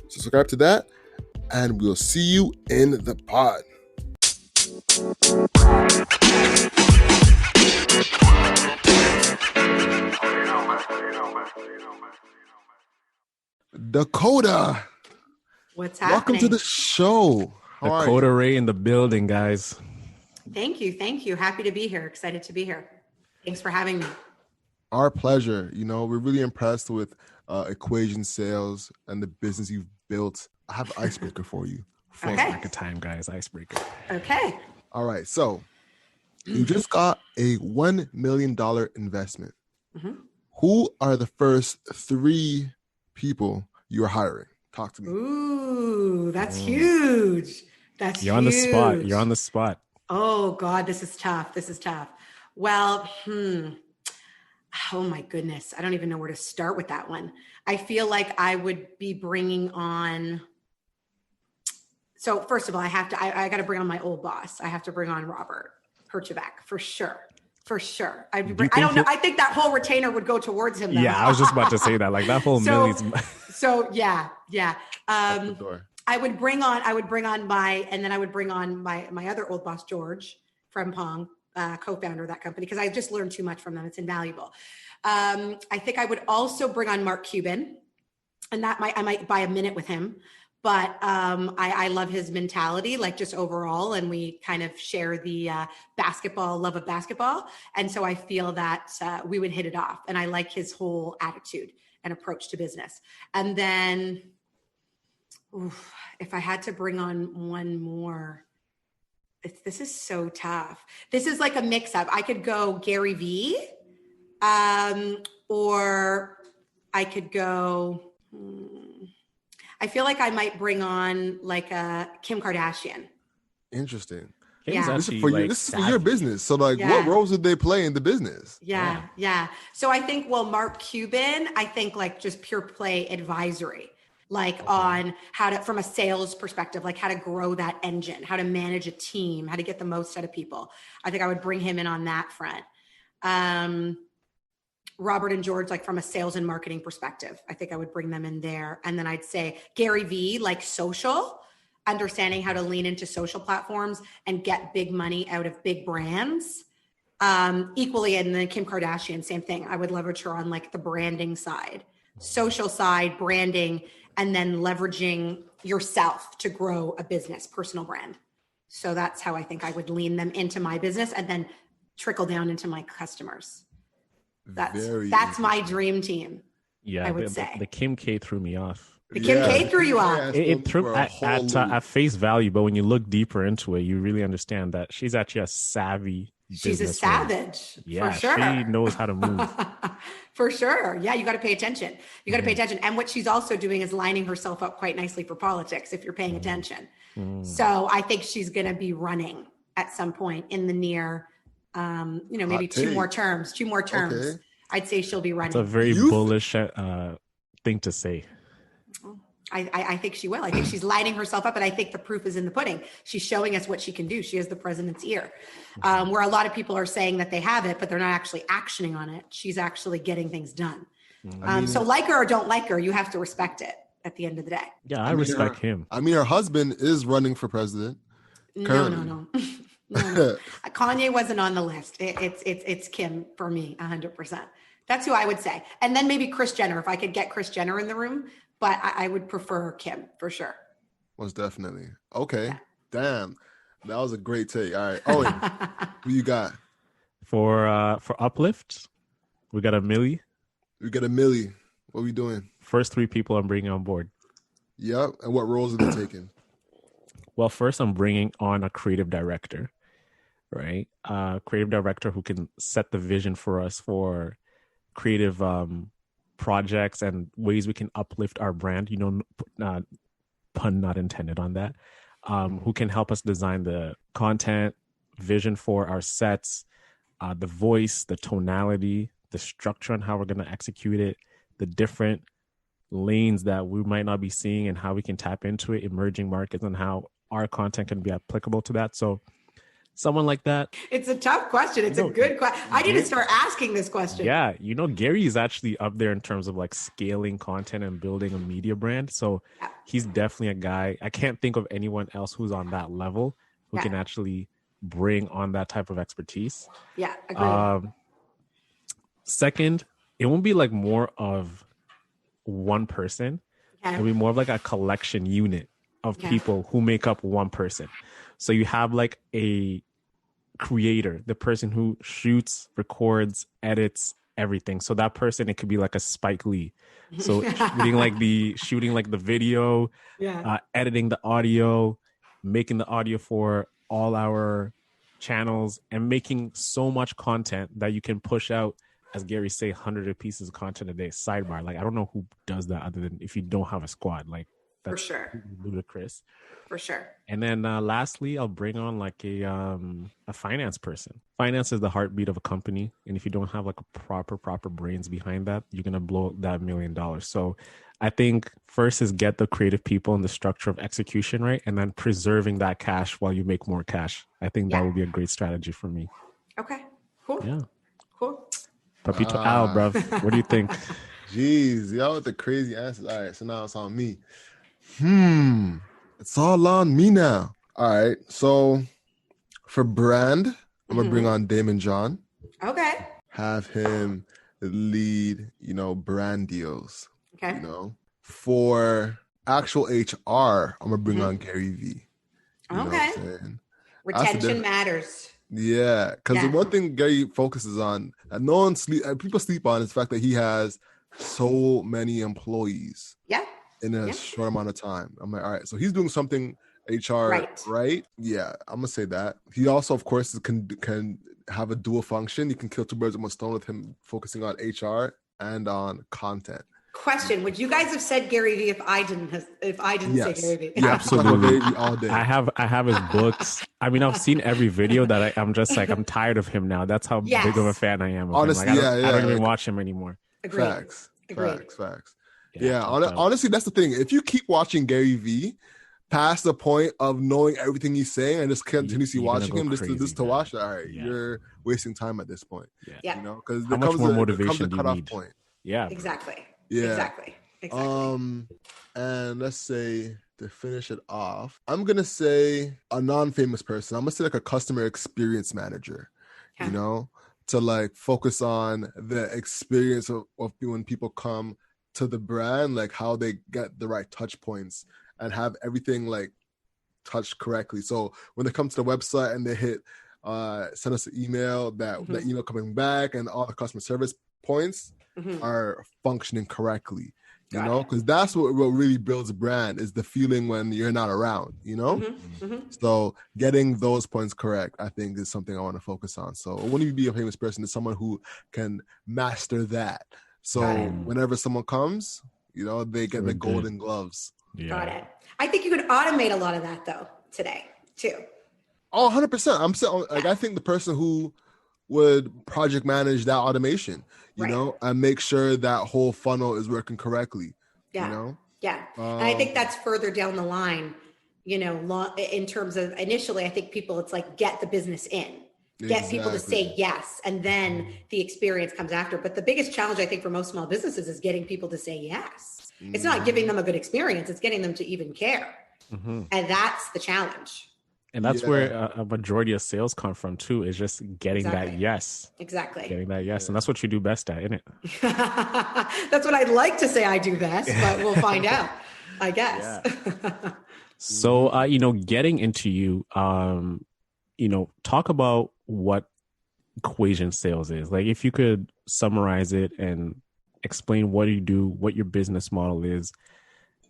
Speaker 1: So subscribe to that, and we'll see you in the pod. Dakota,
Speaker 3: what's happening?
Speaker 1: Welcome to the show.
Speaker 2: How Dakota Rae in the building, guys.
Speaker 3: Thank you. Happy to be here. Excited to be here. Thanks for having me.
Speaker 1: Our pleasure. We're really impressed with Equation Sales and the business you've built. I have an icebreaker for you.
Speaker 2: Okay. Back of time, guys. Icebreaker.
Speaker 3: Okay.
Speaker 1: All right. So you just got a $1 million investment. Mm-hmm. Who are the first 3 people you're hiring? Talk to me.
Speaker 3: Ooh, that's huge.
Speaker 2: You're on the spot. You're on the spot.
Speaker 3: Oh God, this is tough. Well, oh my goodness. I don't even know where to start with that one. I feel like I would be bringing on. So first of all, I got to bring on my old boss. I have to bring on Robert Herjavec for sure. I don't know. I think that whole retainer would go towards him.
Speaker 2: Yeah, I was just about to say that. Like that whole millions.
Speaker 3: So yeah. I would bring on my other old boss, George Frempong, co-founder of that company, because I just learned too much from them. It's invaluable. I think I would also bring on Mark Cuban, and I might buy a minute with him. But I love his mentality, like just overall, and we kind of share the love of basketball. And so I feel that we would hit it off. And I like his whole attitude and approach to business. And then if I had to bring on one more, this is so tough. This is like a mix up. I could go Gary Vee, or I could go... I feel like I might bring on like a Kim Kardashian.
Speaker 1: Interesting.
Speaker 2: This
Speaker 1: is for your business. So like, what roles did they play in the business?
Speaker 3: Yeah. So I think, Mark Cuban, I think like just pure play advisory, like on how to, from a sales perspective, like how to grow that engine, how to manage a team, how to get the most out of people. I think I would bring him in on that front. Robert and George, like from a sales and marketing perspective, I think I would bring them in there. And then I'd say Gary Vee, like social, understanding how to lean into social platforms and get big money out of big brands. Equally, and then Kim Kardashian, same thing. I would leverage her on like the branding side, social side, branding, and then leveraging yourself to grow a business, personal brand. So that's how I think I would lean them into my business and then trickle down into my customers. That's my dream team.
Speaker 2: Yeah,
Speaker 3: I would say
Speaker 2: the Kim K threw me off.
Speaker 3: The Kim K threw you off.
Speaker 2: It threw at face value, but when you look deeper into it, you really understand that she's actually a savvy.
Speaker 3: She's a savage.
Speaker 2: Yeah,
Speaker 3: for sure.
Speaker 2: She knows how to move.
Speaker 3: For sure. Yeah, you got to pay attention. You got to pay attention. And what she's also doing is lining herself up quite nicely for politics, if you're paying attention. So I think she's going to be running at some point in the near. Maybe two more terms. Okay. I'd say she'll be running.
Speaker 2: It's a very bullish thing to say.
Speaker 3: I think she will. I think she's lighting herself up, and I think the proof is in the pudding. She's showing us what she can do. She has the president's ear. Where a lot of people are saying that they have it, but they're not actually actioning on it. She's actually getting things done. So like her or don't like her, you have to respect it at the end of the day.
Speaker 2: Yeah, I respect him.
Speaker 1: I mean, her husband is running for president.
Speaker 3: No. No. Kanye wasn't on the list. It's Kim for me, 100%. That's who I would say. And then maybe Kris Jenner, if I could get Kris Jenner in the room, but I would prefer Kim for sure.
Speaker 1: Most definitely. Okay. Yeah. Damn. That was a great take. All right. Owen, who you got?
Speaker 2: For Uplift, we got a Millie.
Speaker 1: What are we doing?
Speaker 2: First 3 people I'm bringing on board.
Speaker 1: Yep. And what roles are they taking?
Speaker 2: Well, first I'm bringing on a creative director, right? Creative director who can set the vision for us for creative projects and ways we can uplift our brand, pun not intended on that, who can help us design the content, vision for our sets, the voice, the tonality, the structure and how we're going to execute it, the different lanes that we might not be seeing and how we can tap into it, emerging markets, and how our content can be applicable to that. So someone like that.
Speaker 3: It's a tough question. It's a good question. I need to start asking this question.
Speaker 2: Yeah. Gary is actually up there in terms of like scaling content and building a media brand. So he's definitely a guy. I can't think of anyone else who's on that level who can actually bring on that type of expertise.
Speaker 3: Yeah. Agreed.
Speaker 2: Second, it won't be like more of one person. It'll be more of like a collection unit of people who make up one person. So you have like a creator, the person who shoots, records, edits, everything. So that person, it could be like a Spike Lee. So shooting like the video, editing the audio, making the audio for all our channels, and making so much content that you can push out, as Gary say, 100 pieces of content a day. Sidebar, like I don't know who does that other than if you don't have a squad. Like that's
Speaker 3: for sure
Speaker 2: ludicrous.
Speaker 3: For sure.
Speaker 2: And then lastly, I'll bring on like a finance person. Finance is the heartbeat of a company. And if you don't have like a proper brains behind that, you're going to blow that $1 million. So I think first is get the creative people and the structure of execution right, and then preserving that cash while you make more cash. I think that would be a great strategy for me. Okay, cool. Yeah. Cool. Papito Al, bruv. What do you think?
Speaker 1: Jeez, y'all with the crazy answers. All right, so now it's on me. It's all on me now. All right. So for brand, I'm going to bring on Damon John.
Speaker 3: Okay.
Speaker 1: Have him lead, brand deals.
Speaker 3: Okay.
Speaker 1: For actual HR, I'm gonna bring on Gary Vee. You know what I'm saying?
Speaker 3: Retention matters.
Speaker 1: Yeah, because the one thing Gary focuses on, and people sleep on, is the fact that he has so many employees.
Speaker 3: Yeah.
Speaker 1: In a short amount of time. I'm like, all right, so he's doing something HR right. Yeah, I'm gonna say that. He also, of course, can have a dual function. You can kill two birds with one stone with him focusing on HR and on content.
Speaker 3: Question: would you guys have said Gary Vee if I didn't say Gary Vee?
Speaker 1: Yeah, absolutely. All day.
Speaker 2: I have his books. I mean, I've seen every video that I'm just like, I'm tired of him now. That's how big of a fan I am of
Speaker 1: honestly,
Speaker 2: him. Like, I don't even watch him anymore.
Speaker 3: Agreed.
Speaker 1: Facts. Yeah, honestly, that's the thing. If you keep watching Gary Vee past the point of knowing everything he's saying and just continuously watching him just to watch it, all right, you're wasting time at this point.
Speaker 3: Yeah.
Speaker 1: You know, because
Speaker 2: how much more motivation do you need?
Speaker 1: Point.
Speaker 3: Yeah. Exactly.
Speaker 1: Yeah.
Speaker 3: Exactly.
Speaker 1: And let's say to finish it off, I'm gonna say a non-famous person. I'm gonna say like a customer experience manager. You know, to like focus on the experience of when people come to the brand, like how they get the right touch points and have everything like touched correctly. So when they come to the website and they hit send us an email, that email coming back and all the customer service points are functioning correctly. You know, because that's what really builds a brand, is the feeling when you're not around, you know? So getting those points correct, I think, is something I want to focus on. So when you be a famous person, is someone who can master that. So whenever someone comes, you know, they get the golden gloves.
Speaker 3: Yeah. Got it. I think you could automate a lot of that though today too.
Speaker 1: Oh, 100%. I'm saying, like, I think the person who would project manage that automation, you know, and make sure that whole funnel is working correctly. You know?
Speaker 3: Yeah. And I think that's further down the line, you know, in terms of initially, I think it's like, get the business in, get people to say yes. And then the experience comes after. But the biggest challenge, I think, for most small businesses is getting people to say yes. It's not giving them a good experience. It's getting them to even care. And that's the challenge.
Speaker 2: And that's where a majority of sales come from too, is just getting that yes.
Speaker 3: Exactly.
Speaker 2: Getting that yes. And that's what you do best at, isn't it?
Speaker 3: That's what I'd like to say I do best, but we'll find out, I guess.
Speaker 2: So, you know, getting into you know, talk about what equation sales is. Like, if you could summarize it and explain what you do, what your business model is,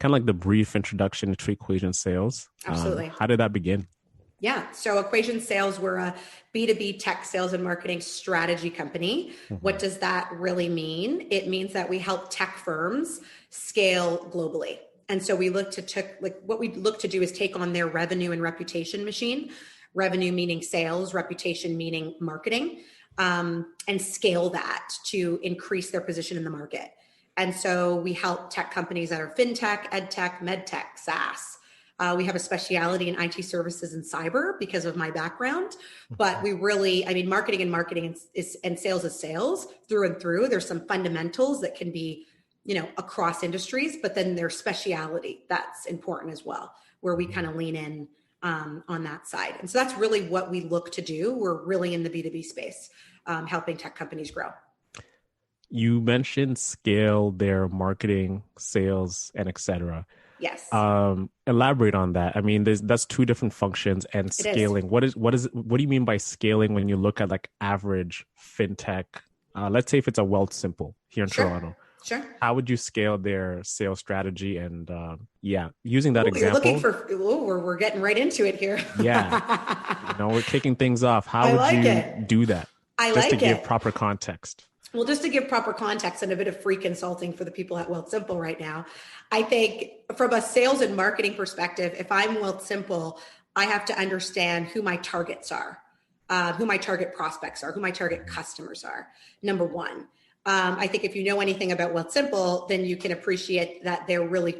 Speaker 2: kind of like the brief introduction to equation sales.
Speaker 3: Absolutely.
Speaker 2: How did that begin?
Speaker 3: Yeah. So Equation Sales, we're a B2B tech sales and marketing strategy company. What does that really mean? It means that we help tech firms scale globally. And so we look to do is take on their revenue and reputation machine, revenue meaning sales, reputation meaning marketing, and scale that to increase their position in the market. And so we help tech companies that are fintech, edtech, medtech, SaaS. We have a speciality in IT services and cyber because of my background, but we really, I mean, marketing and sales is sales through and through. There's some fundamentals that can be, you know, across industries, but then there's speciality that's important as well, where we kind of lean in on that side. And so that's really what we look to do. We're really in the B2B space, helping tech companies grow.
Speaker 2: You mentioned scale their marketing, sales, and et cetera.
Speaker 3: Yes.
Speaker 2: Elaborate on that. I mean, that's two different functions, and scaling. What do you mean by scaling when you look at like average fintech? Let's say if it's a Wealthsimple here in Toronto.
Speaker 3: Sure.
Speaker 2: How would you scale their sales strategy? And using that example.
Speaker 3: You're looking for, we're getting right into it here.
Speaker 2: Yeah. You know, we're kicking things off. How would you do that? Just to give proper context.
Speaker 3: Well, just to give proper context and a bit of free consulting for the people at Wealthsimple right now, I think from a sales and marketing perspective, if I'm Wealthsimple, I have to understand who my targets are, who my target prospects are, who my target customers are, number one. I think if you know anything about Wealthsimple, then you can appreciate that they're really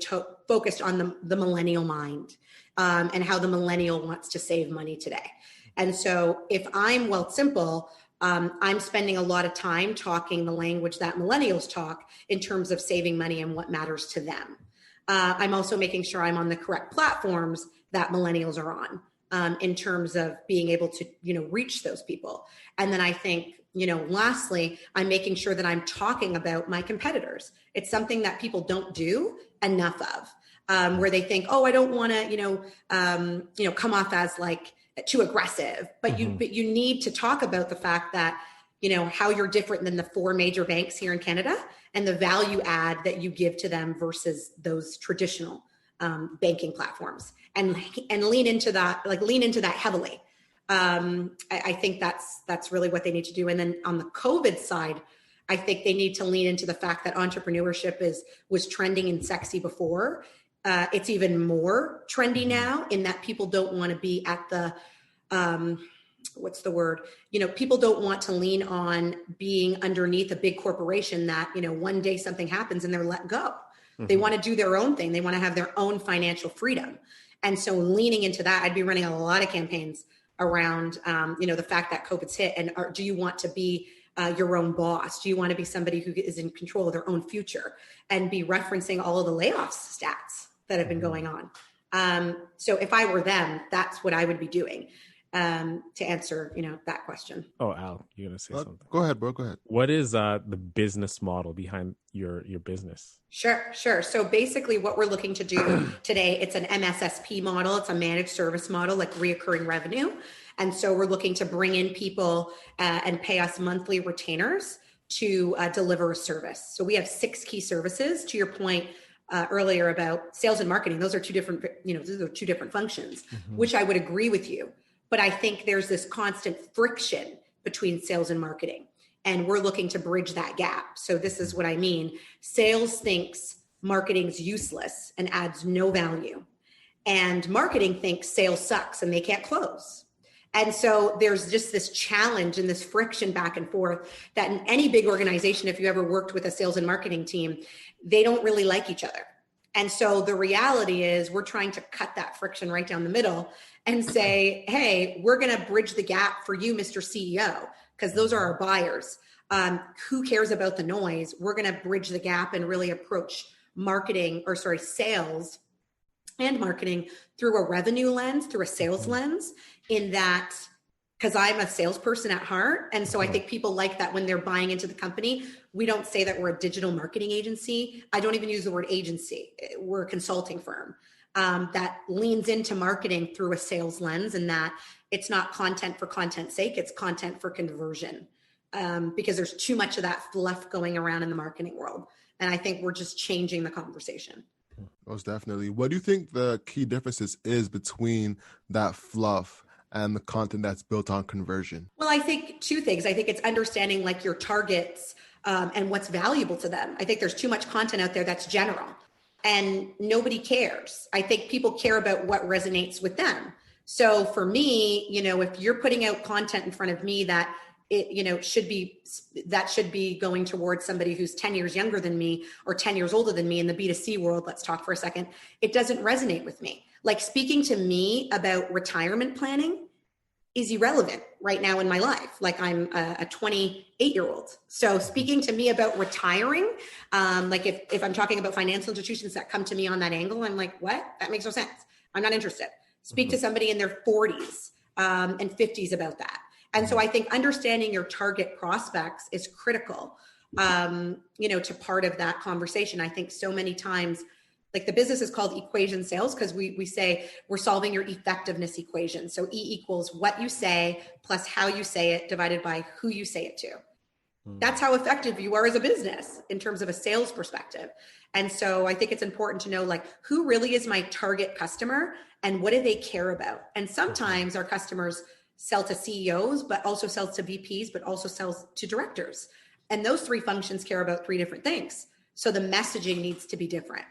Speaker 3: focused on the millennial mind and how the millennial wants to save money today. And so if I'm Wealthsimple, I'm spending a lot of time talking the language that millennials talk in terms of saving money and what matters to them. I'm also making sure I'm on the correct platforms that millennials are on in terms of being able to, you know, reach those people. And then I think, you know, lastly, I'm making sure that I'm talking about my competitors. It's something that people don't do enough of. where they think, oh, I don't want to, come off as like too aggressive, but you need to talk about the fact that, how you're different than the 4 major banks here in Canada and the value add that you give to them versus those traditional banking platforms, and lean into that heavily. I think that's really what they need to do. And then on the COVID side, I think they need to lean into the fact that entrepreneurship was trending and sexy before. It's even more trendy now, in that people don't want to be at the, what's the word? People don't want to lean on being underneath a big corporation that, one day something happens and they're let go. They want to do their own thing. They want to have their own financial freedom. And so leaning into that, I'd be running a lot of campaigns around, the fact that COVID's hit, and do you want to be your own boss? Do you want to be somebody who is in control of their own future, and be referencing all of the layoffs stats that have been going on? So if I were them, that's what I would be doing to answer, that question.
Speaker 2: Oh, Al, you're going to say something.
Speaker 1: Go ahead, bro. Go ahead.
Speaker 2: What is the business model behind your business?
Speaker 3: Sure. So basically what we're looking to do today, it's an MSSP model. It's a managed service model, like reoccurring revenue. And so we're looking to bring in people and pay us monthly retainers to deliver a service. So we have 6 key services. To your point earlier about sales and marketing, those are two different functions, which I would agree with you. But I think there's this constant friction between sales and marketing, and we're looking to bridge that gap. So this is what I mean. Sales thinks marketing's useless and adds no value, and marketing thinks sales sucks and they can't close. And so there's just this challenge and this friction back and forth that in any big organization, if you ever worked with a sales and marketing team, they don't really like each other. And so the reality is we're trying to cut that friction right down the middle and say, hey, we're going to bridge the gap for you, Mr. CEO, because those are our buyers. Who cares about the noise? We're going to bridge the gap and really approach sales and marketing through a revenue lens, through a sales lens, in that, because I'm a salesperson at heart. And so I think people like that when they're buying into the company. We don't say that we're a digital marketing agency. I don't even use the word agency. We're a consulting firm that leans into marketing through a sales lens, and that it's not content for content's sake. It's content for conversion, because there's too much of that fluff going around in the marketing world. And I think we're just changing the conversation.
Speaker 1: Most definitely. What do you think the key differences is between that fluff and the content that's built on conversion?
Speaker 3: Well, I think 2 things. I think it's understanding like your targets and what's valuable to them. I think there's too much content out there that's general and nobody cares. I think people care about what resonates with them. So for me, if you're putting out content in front of me that should be going towards somebody who's 10 years younger than me or 10 years older than me in the B2C world, let's talk for a second, it doesn't resonate with me. Like, speaking to me about retirement planning is irrelevant right now in my life. Like, I'm a 28-year-old. So speaking to me about retiring, like if I'm talking about financial institutions that come to me on that angle, I'm like, what? That makes no sense. I'm not interested. Speak to somebody in their 40s and 50s about that. And so I think understanding your target prospects is critical, to part of that conversation. I think so many times, like, the business is called equation sales because we say we're solving your effectiveness equation. So E equals what you say plus how you say it divided by who you say it to. That's how effective you are as a business in terms of a sales perspective. And so I think it's important to know, like, who really is my target customer and what do they care about? And sometimes our customers sell to CEOs, but also sells to VPs, but also sells to directors. And those 3 functions care about 3 different things. So the messaging needs to be different.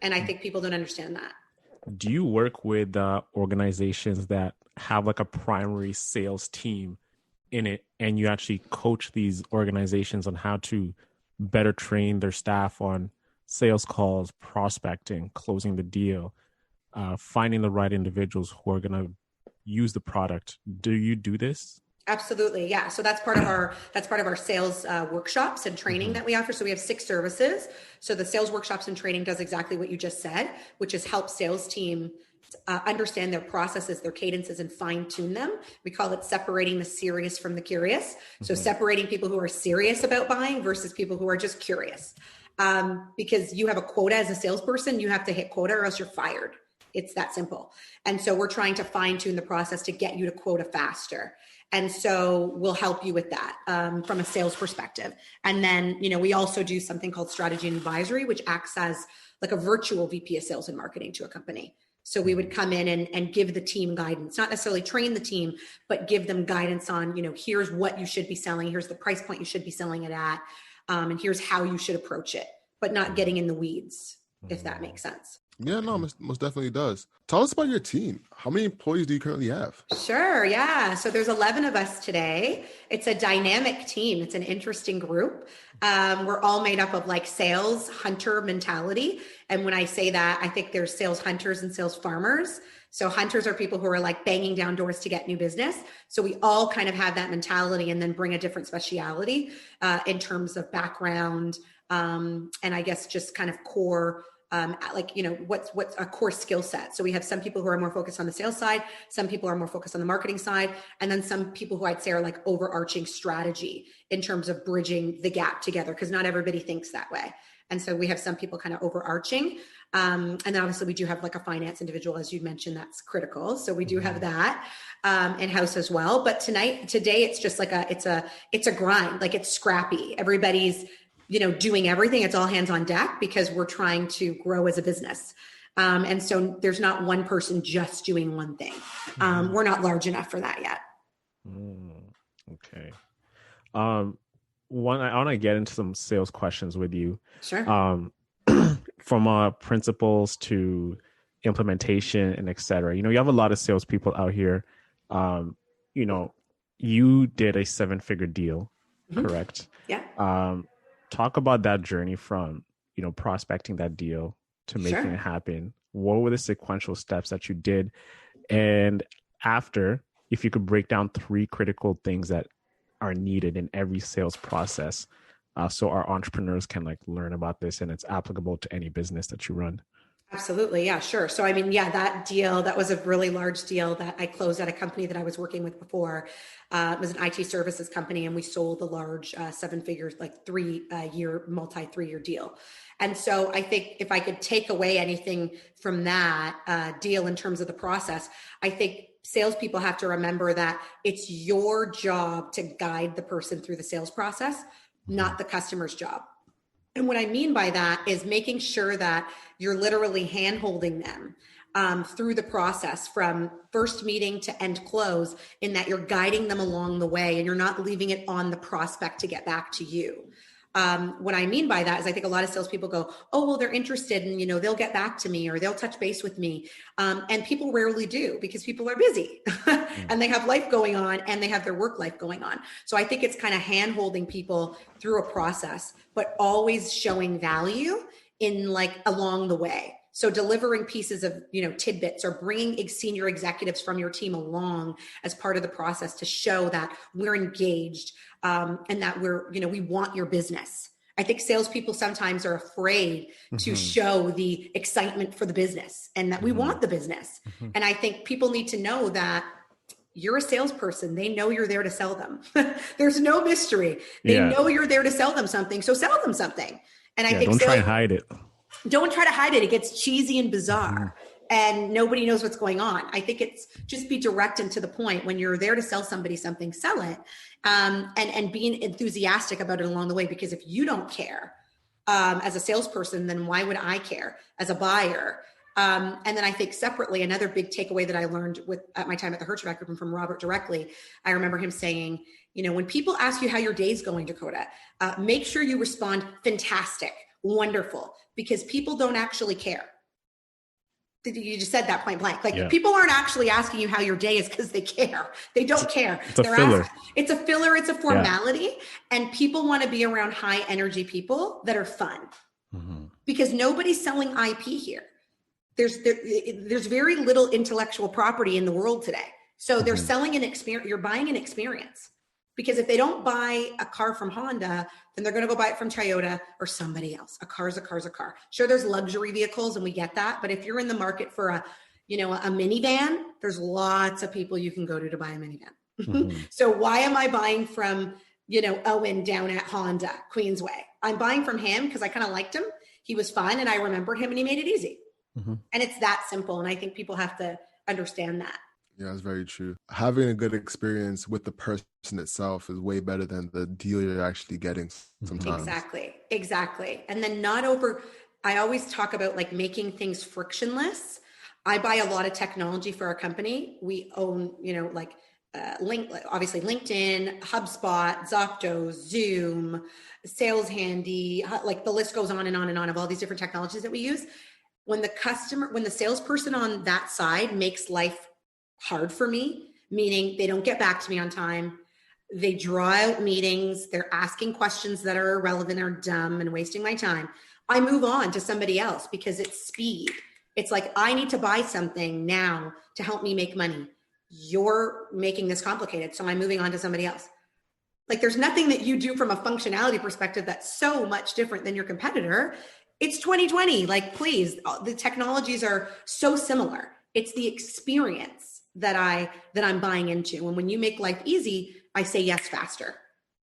Speaker 3: And I think people don't understand that.
Speaker 2: Do you work with organizations that have like a primary sales team in it, and you actually coach these organizations on how to better train their staff on sales calls, prospecting, closing the deal, finding the right individuals who are going to use the product? Do you do this?
Speaker 3: Absolutely. Yeah. So that's part of our sales workshops and training that we offer. So we have 6 services. So the sales workshops and training does exactly what you just said, which is help sales team understand their processes, their cadences, and fine tune them. We call it separating the serious from the curious. So separating people who are serious about buying versus people who are just curious. because you have a quota as a salesperson. You have to hit quota or else you're fired. It's that simple. And so we're trying to fine tune the process to get you to quota faster. And so we'll help you with that from a sales perspective. And then, we also do something called strategy and advisory, which acts as like a virtual VP of sales and marketing to a company. So we would come in and give the team guidance, not necessarily train the team, but give them guidance on, here's what you should be selling. Here's the price point you should be selling it at. And here's how you should approach it, but not getting in the weeds, if that makes sense.
Speaker 1: Yeah, no, most definitely does. Tell us about your team. How many employees do you currently have?
Speaker 3: Sure. Yeah. So there's 11 of us today. It's a dynamic team. It's an interesting group. We're all made up of like sales hunter mentality. And when I say that, I think there's sales hunters and sales farmers. So hunters are people who are like banging down doors to get new business. So we all kind of have that mentality and then bring a different speciality in terms of background and I guess just kind of core what's a core skill set. So we have some people who are more focused on the sales side, some people are more focused on the marketing side, and then some people who I'd say are like overarching strategy in terms of bridging the gap together, because not everybody thinks that way. And so we have some people kind of overarching. And then obviously we do have like a finance individual, as you mentioned, that's critical. So we do have that in-house as well. But today it's just like it's a grind, like it's scrappy. Everybody's doing everything. It's all hands on deck because we're trying to grow as a business. And so there's not one person just doing one thing. We're not large enough for that yet.
Speaker 2: Okay. I want to get into some sales questions with you.
Speaker 3: Sure.
Speaker 2: From principles to implementation and et cetera. You have a lot of salespeople out here. You did a 7-figure deal, correct?
Speaker 3: Yeah.
Speaker 2: Talk about that journey from, prospecting that deal to making it happen. What were the sequential steps that you did? And after, if you could break down 3 critical things that are needed in every sales process, so our entrepreneurs can learn about this and it's applicable to any business that you run.
Speaker 3: Absolutely. Yeah, sure. So, that deal, that was a really large deal that I closed at a company that I was working with before. It was an IT services company, and we sold a large 7 figures, 3-year deal. And so I think if I could take away anything from that deal in terms of the process, I think salespeople have to remember that it's your job to guide the person through the sales process, not the customer's job. And what I mean by that is making sure that you're literally hand-holding them through the process from first meeting to end close, in that you're guiding them along the way and you're not leaving it on the prospect to get back to you. What I mean by that is I think a lot of salespeople go, oh, well, they're interested and, they'll get back to me or they'll touch base with me. And people rarely do because people are busy and they have life going on and they have their work life going on. So I think it's kind of hand-holding people through a process, but always showing value in along the way. So delivering pieces of, tidbits or bringing senior executives from your team along as part of the process to show that we're engaged and that we want your business. I think salespeople sometimes are afraid to show the excitement for the business and that we want the business. And I think people need to know that you're a salesperson. They know you're there to sell them. There's no mystery. They know you're there to sell them something. So sell them something. And I think
Speaker 2: don't try and hide it.
Speaker 3: Don't try to hide it. It gets cheesy and bizarre and nobody knows what's going on. I think it's just be direct and to the point. When you're there to sell somebody something, sell it and being enthusiastic about it along the way. Because if you don't care as a salesperson, then why would I care as a buyer? And then I think separately, another big takeaway that I learned at my time at the Herjavec Group and from Robert directly, I remember him saying, when people ask you how your day's going, Dakota, make sure you respond fantastic, wonderful, because people don't actually care. You just said that point blank. People aren't actually asking you how your day is because they care. They don't care.
Speaker 2: It's a filler.
Speaker 3: It's a filler. It's a formality. And people want to be around high energy people that are fun because nobody's selling IP here. There's very little intellectual property in the world today. So they're selling an experience. You're buying an experience. Because if they don't buy a car from Honda, then they're going to go buy it from Toyota or somebody else. A car is a car is a car. Sure, there's luxury vehicles and we get that. But if you're in the market for a minivan, there's lots of people you can go to buy a minivan. So why am I buying from Owen down at Honda, Queensway. I'm buying from him because I kind of liked him. He was fun and I remembered him and he made it easy. Mm-hmm. And it's that simple. And I think people have to understand that.
Speaker 1: Yeah, it's very true. Having a good experience with the person itself is way better than the deal you're actually getting sometimes.
Speaker 3: Exactly. And then I always talk about like making things frictionless. I buy a lot of technology for our company. We own, obviously LinkedIn, HubSpot, Zocto, Zoom, Sales Handy, like the list goes on and on and on of all these different technologies that we use. When the salesperson on that side makes life hard for me, meaning they don't get back to me on time, they draw out meetings, they're asking questions that are irrelevant or dumb and wasting my time, I move on to somebody else because it's speed. It's like, I need to buy something now to help me make money. You're making this complicated, so I'm moving on to somebody else. Like, there's nothing that you do from a functionality perspective that's so much different than your competitor. It's 2020. Like, please, the technologies are so similar. It's the experience that I'm buying into. And when you make life easy, I say yes faster.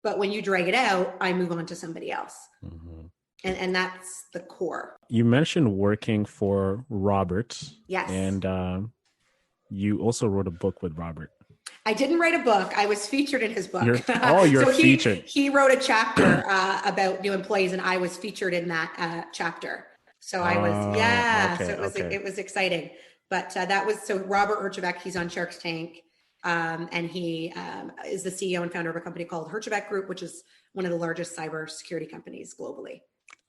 Speaker 3: But when you drag it out, I move on to somebody else. Mm-hmm. And that's the core.
Speaker 2: You mentioned working for Robert.
Speaker 3: Yes.
Speaker 2: And you also wrote a book with Robert.
Speaker 3: I didn't write a book. I was featured in his book.
Speaker 2: You're
Speaker 3: so
Speaker 2: featured.
Speaker 3: He wrote a chapter about new employees, and I was featured in that chapter. So I was, it was exciting. But that was, so Robert Herjavec, he's on SharkTank, and he is the CEO and founder of a company called Herjavec Group, which is one of the largest cybersecurity companies globally.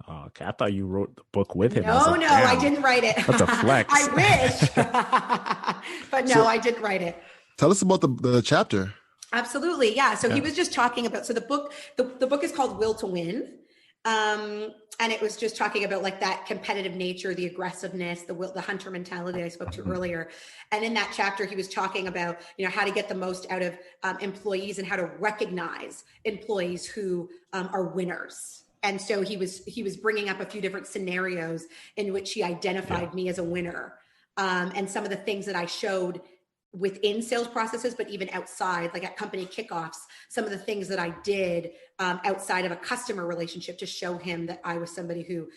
Speaker 2: Oh, okay. I thought you wrote the book with him.
Speaker 3: I didn't write it.
Speaker 2: That's a flex.
Speaker 3: I wish. But no, I didn't write it.
Speaker 1: Tell us about the chapter.
Speaker 3: Absolutely. Yeah. So he was just talking about, so the book is called Will to Win. And it was just talking about like that competitive nature, the aggressiveness, the hunter mentality I spoke to earlier. And in that chapter, he was talking about, how to get the most out of employees and how to recognize employees who are winners. And so he was bringing up a few different scenarios in which he identified me as a winner. And some of the things that I showed within sales processes, but even outside, like at company kickoffs, some of the things that I did outside of a customer relationship to show him that I was somebody who,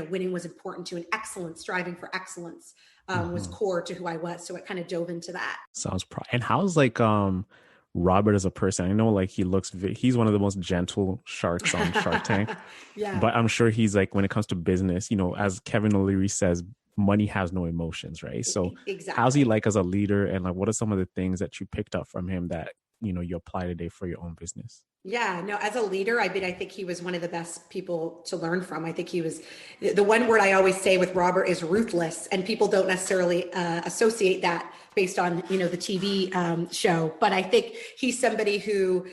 Speaker 3: winning was important to, and excellence, striving for excellence was core to who I was. So it kind of dove into that.
Speaker 2: Sounds and how's like Robert as a person? I know like he's one of the most gentle sharks on Shark Tank.
Speaker 3: Yeah.
Speaker 2: But I'm sure he's like, when it comes to business, as Kevin O'Leary says, money has no emotions, right? So
Speaker 3: exactly.
Speaker 2: How's he like as a leader, and like what are some of the things that you picked up from him that you apply today for your own business?
Speaker 3: Yeah, no, as a leader, I think he was one of the best people to learn from. I think he was, the one word I always say with Robert is ruthless, and people don't necessarily associate that based on, the TV show. But I think he's somebody who,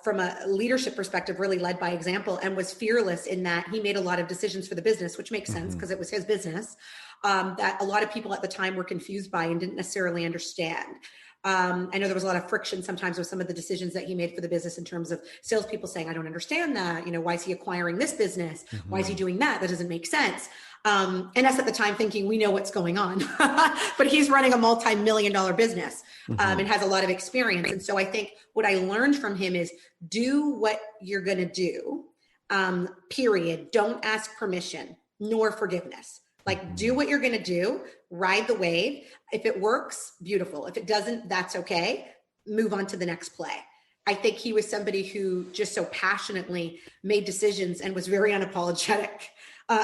Speaker 3: from a leadership perspective, really led by example and was fearless in that he made a lot of decisions for the business, which makes sense because it was his business, that a lot of people at the time were confused by and didn't necessarily understand. I know there was a lot of friction sometimes with some of the decisions that he made for the business in terms of salespeople saying, I don't understand that. Why is he acquiring this business? Why is he doing that? That doesn't make sense. And us at the time thinking we know what's going on, but he's running a multi-million-dollar business and has a lot of experience. And so I think what I learned from him is do what you're going to do, period. Don't ask permission nor forgiveness. Like, do what you're going to do, ride the wave. If it works, beautiful. If it doesn't, that's okay. Move on to the next play. I think he was somebody who just so passionately made decisions and was very unapologetic,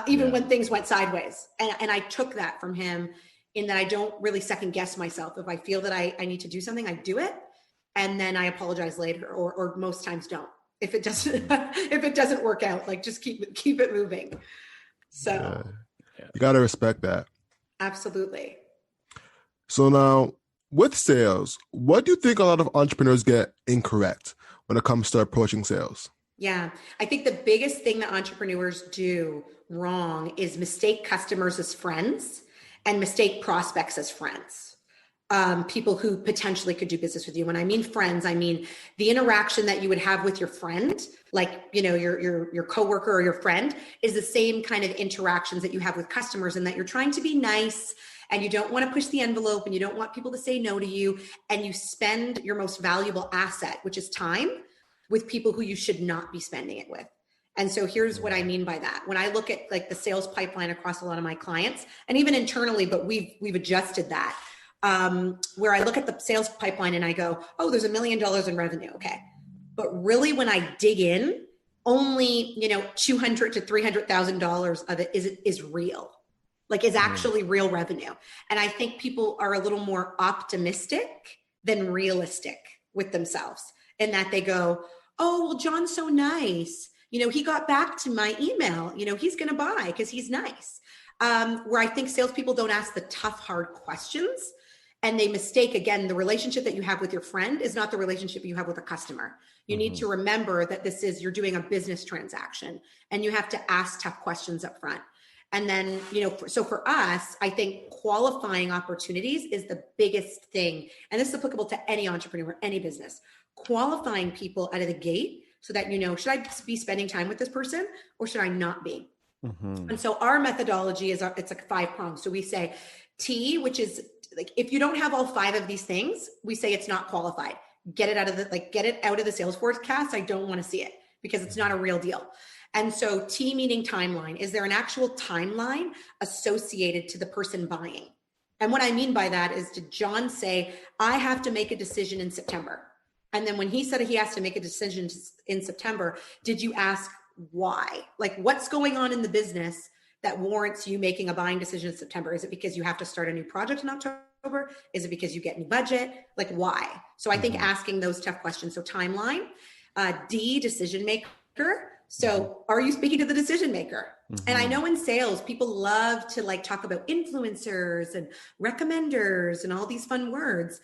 Speaker 3: even when things went sideways. And I took that from him in that I don't really second guess myself. If I feel that I need to do something, I do it. And then I apologize later, or most times don't. If it doesn't, if it doesn't work out, like just keep it moving. So.
Speaker 1: Yeah. You got to respect that.
Speaker 3: Absolutely.
Speaker 1: So now with sales, what do you think a lot of entrepreneurs get incorrect when it comes to approaching sales?
Speaker 3: Yeah, I think the biggest thing that entrepreneurs do wrong is mistake customers as friends and mistake prospects as friends. People who potentially could do business with you. When I mean friends, I mean the interaction that you would have with your friend, like, your coworker or your friend, is the same kind of interactions that you have with customers, and that you're trying to be nice and you don't want to push the envelope and you don't want people to say no to you, and you spend your most valuable asset, which is time, with people who you should not be spending it with. And so here's what I mean by that. When I look at like the sales pipeline across a lot of my clients, and even internally, but we've adjusted that, where I look at the sales pipeline and I go, oh, there's $1 million in revenue. Okay. But really when I dig in, only, $200,000 to $300,000 of it is real, like is actually real revenue. And I think people are a little more optimistic than realistic with themselves, in that they go, oh, well, John's so nice. He got back to my email, he's going to buy because he's nice. Where I think salespeople don't ask the tough, hard questions, and they mistake, again, the relationship that you have with your friend is not the relationship you have with a customer. You need to remember that you're doing a business transaction, and you have to ask tough questions up front. And then, so for us, I think qualifying opportunities is the biggest thing. And this is applicable to any entrepreneur, any business. Qualifying people out of the gate so that, should I be spending time with this person or should I not be? And so our methodology is, it's like 5 prongs. So we say T, which is like, if you don't have all 5 of these things, we say it's not qualified. Get it out of the Salesforce cast. I don't want to see it because it's not a real deal. And so T meaning timeline. Is there an actual timeline associated to the person buying? And what I mean by that is, did John say, I have to make a decision in September? And then when he said he has to make a decision in September, did you ask why? Like, what's going on in the business that warrants you making a buying decision in September? Is it because you have to start a new project in October? Is it because you get new budget? Like, why? So I think asking those tough questions. So timeline. D, decision maker. So are you speaking to the decision maker? And I know in sales, people love to like talk about influencers and recommenders and all these fun words,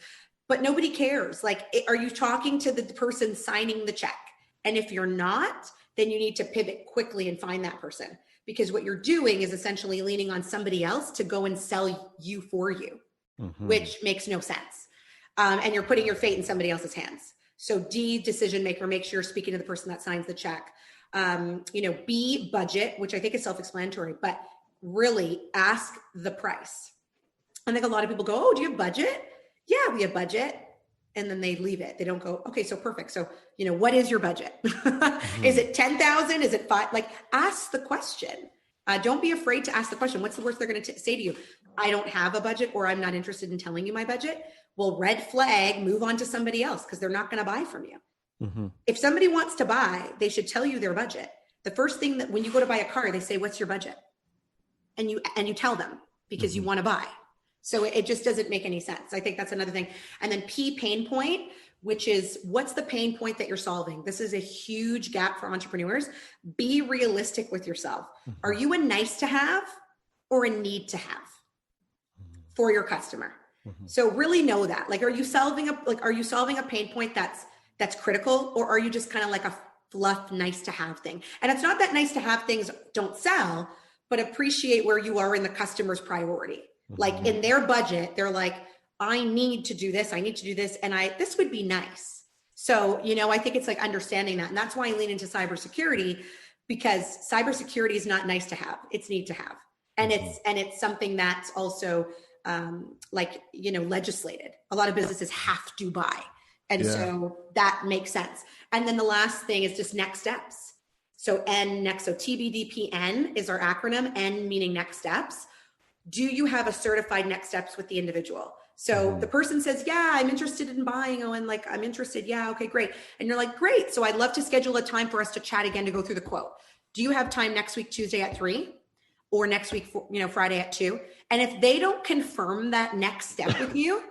Speaker 3: but nobody cares. Like, are you talking to the person signing the check? And if you're not, then you need to pivot quickly and find that person, because what you're doing is essentially leaning on somebody else to go and sell you for you, which makes no sense. And you're putting your fate in somebody else's hands. So D, decision maker, make sure you're speaking to the person that signs the check. B, budget, which I think is self-explanatory, but really ask the price. I think a lot of people go, oh, do you have budget? Yeah, we have budget. And then they leave it. They don't go, okay, so perfect. So, what is your budget? Is it 10,000? Is it 5? Like, ask the question. Don't be afraid to ask the question. What's the worst they're going to say to you? I don't have a budget, or I'm not interested in telling you my budget. Well, red flag, move on to somebody else, because they're not going to buy from you. If somebody wants to buy, they should tell you their budget. The first thing that when you go to buy a car, they say, what's your budget? And you tell them because you want to buy. So it just doesn't make any sense. I think that's another thing. And then P, pain point, which is, what's the pain point that you're solving? This is a huge gap for entrepreneurs. Be realistic with yourself. Are you a nice to have or a need to have for your customer? So really know that. Like, are you solving a pain point that's critical, or are you just kind of like a fluff nice to have thing? And it's not that nice to have things don't sell, but appreciate where you are in the customer's priority. Like, in their budget, they're like, I need to do this. I need to do this. And this would be nice. So, I think it's like understanding that. And that's why I lean into cybersecurity, because cybersecurity is not nice to have. It's need to have. And it's something that's also legislated. A lot of businesses have to buy. And so that makes sense. And then the last thing is just next steps. So next. So TBDPN is our acronym, N meaning next steps. Do you have a certified next steps with the individual? So the person says, yeah, I'm interested in buying. Oh, and like, I'm interested. Yeah. Okay, great. And you're like, great. So I'd love to schedule a time for us to chat again to go through the quote. Do you have time next week, Tuesday at 3, or next week, Friday at 2? And if they don't confirm that next step with you,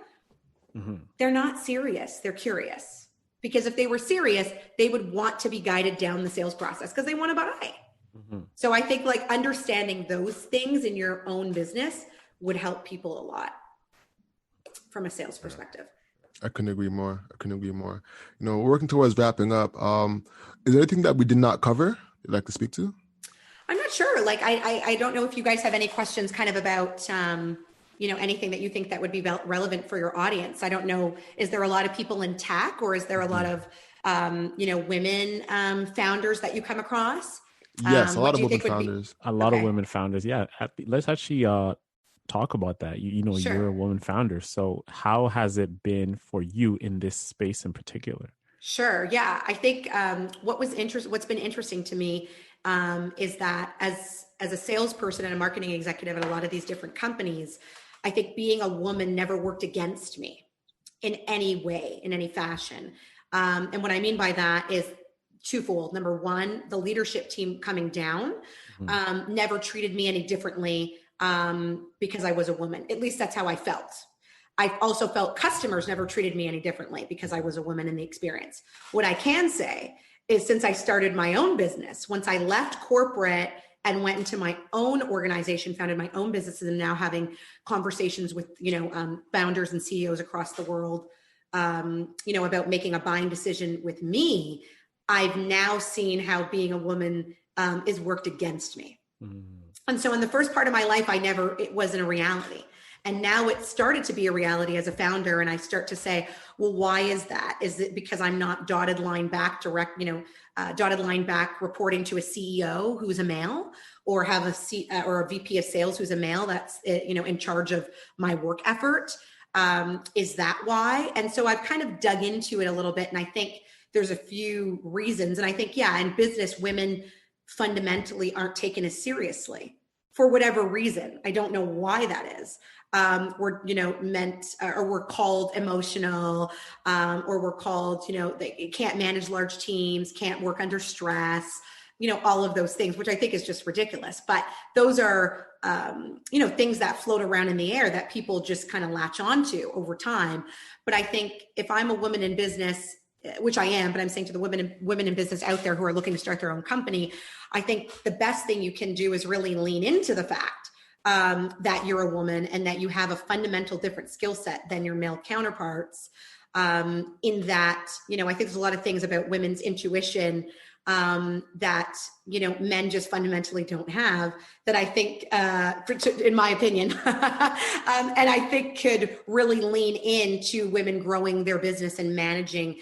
Speaker 3: they're not serious. They're curious. Because if they were serious, they would want to be guided down the sales process because they want to buy. So I think like understanding those things in your own business would help people a lot from a sales perspective.
Speaker 1: I couldn't agree more. We're working towards wrapping up. Is there anything that we did not cover you'd like to speak to?
Speaker 3: I'm not sure. Like, I don't know if you guys have any questions kind of about, anything that you think that would be relevant for your audience. I don't know. Is there a lot of people in tech, or is there a lot of, women founders that you come across?
Speaker 1: Yes, a lot of women founders.
Speaker 2: A lot of women founders. Yeah. Let's actually talk about that. Sure. You're a woman founder. So how has it been for you in this space in particular?
Speaker 3: Sure. Yeah. I think what's been interesting to me is that as a salesperson and a marketing executive at a lot of these different companies, I think being a woman never worked against me in any way, in any fashion. And what I mean by that is twofold. Number one, the leadership team coming down never treated me any differently because I was a woman. At least that's how I felt. I also felt customers never treated me any differently because I was a woman in the experience. What I can say is since I started my own business, once I left corporate and went into my own organization, founded my own businesses, and now having conversations with, founders and CEOs across the world, about making a buying decision with me, I've now seen how being a woman is worked against me. And so in the first part of my life, it wasn't a reality. And now it started to be a reality as a founder. And I start to say, well, why is that? Is it because I'm not dotted line back reporting to a CEO who's a male, or have or a VP of sales who's a male that's, in charge of my work effort? Is that why? And so I've kind of dug into it a little bit. And I think there's a few reasons. And I think, in business, women fundamentally aren't taken as seriously for whatever reason. I don't know why that is. We're, or we're called emotional, or we're called, they can't manage large teams, can't work under stress, all of those things, which I think is just ridiculous. But those are, things that float around in the air that people just kind of latch onto over time. But I think if I'm a woman in business, which I am, but I'm saying to the women in business out there who are looking to start their own company, I think the best thing you can do is really lean into the fact that you're a woman and that you have a fundamental different skill set than your male counterparts. In that, I think there's a lot of things about women's intuition that, men just fundamentally don't have, that I think, in my opinion, and I think could really lean into women growing their business and managing,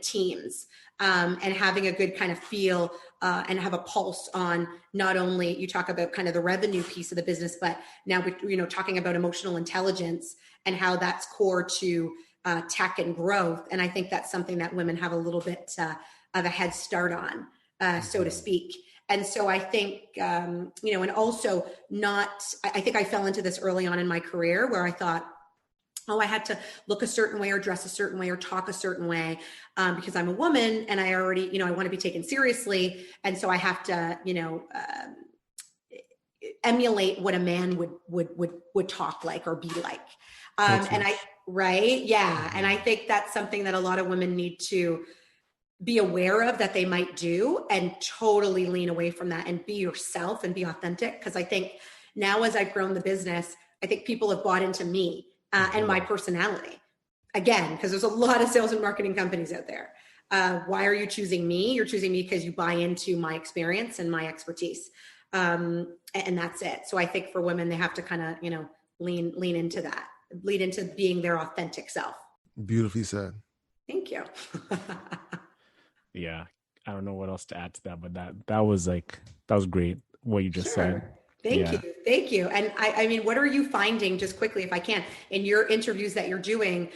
Speaker 3: teams, and having a good kind of feel and have a pulse on not only, you talk about kind of the revenue piece of the business, but now, talking about emotional intelligence and how that's core to tech and growth. And I think that's something that women have a little bit of a head start on, so to speak. And so I think, and also I think I fell into this early on in my career where I thought, I had to look a certain way or dress a certain way or talk a certain way because I'm a woman and I already, I want to be taken seriously. And so I have to, emulate what a man would talk like or be like. Right. Yeah. And I think that's something that a lot of women need to be aware of, that they might do, and totally lean away from that and be yourself and be authentic. Because I think now, as I've grown the business, I think people have bought into me and my personality. Again, because there's a lot of sales and marketing companies out there. Why are you choosing me? You're choosing me because you buy into my experience and my expertise. And that's it. So I think for women, they have to kind of, lean into that, lead into being their authentic self.
Speaker 1: Beautifully said.
Speaker 3: Thank you.
Speaker 2: Yeah. I don't know what else to add to that, but that was great what you just said.
Speaker 3: Thank you. And I mean, what are you finding, just quickly, if I can, in your interviews that you're doing?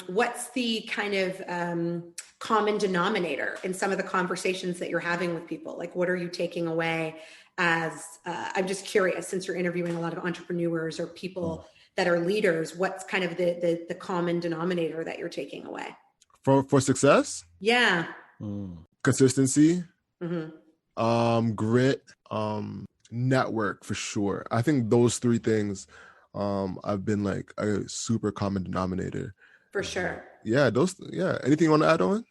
Speaker 3: What's the kind of common denominator in some of the conversations that you're having with people? Like, what are you taking away as, I'm just curious, since you're interviewing a lot of entrepreneurs or people that are leaders, what's kind of the common denominator that you're taking away?
Speaker 1: For success?
Speaker 3: Yeah.
Speaker 1: Consistency, grit, network, for sure. I think those three things have been like a super common denominator.
Speaker 3: For sure.
Speaker 1: Yeah, anything you want to add on?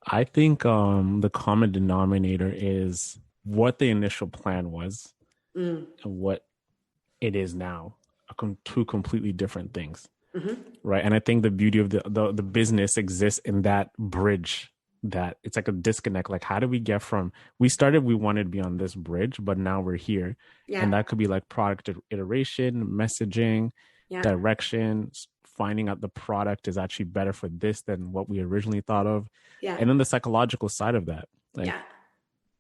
Speaker 2: I think the common denominator is what the initial plan was and what it is now. Two completely different things. Right. And I think the beauty of the business exists in that bridge, that it's like a disconnect. Like, how do we get from, we wanted to be on this bridge, but now we're here. Yeah. And that could be like product iteration, messaging, direction, finding out the product is actually better for this than what we originally thought of. Yeah. And then the psychological side of that. Like,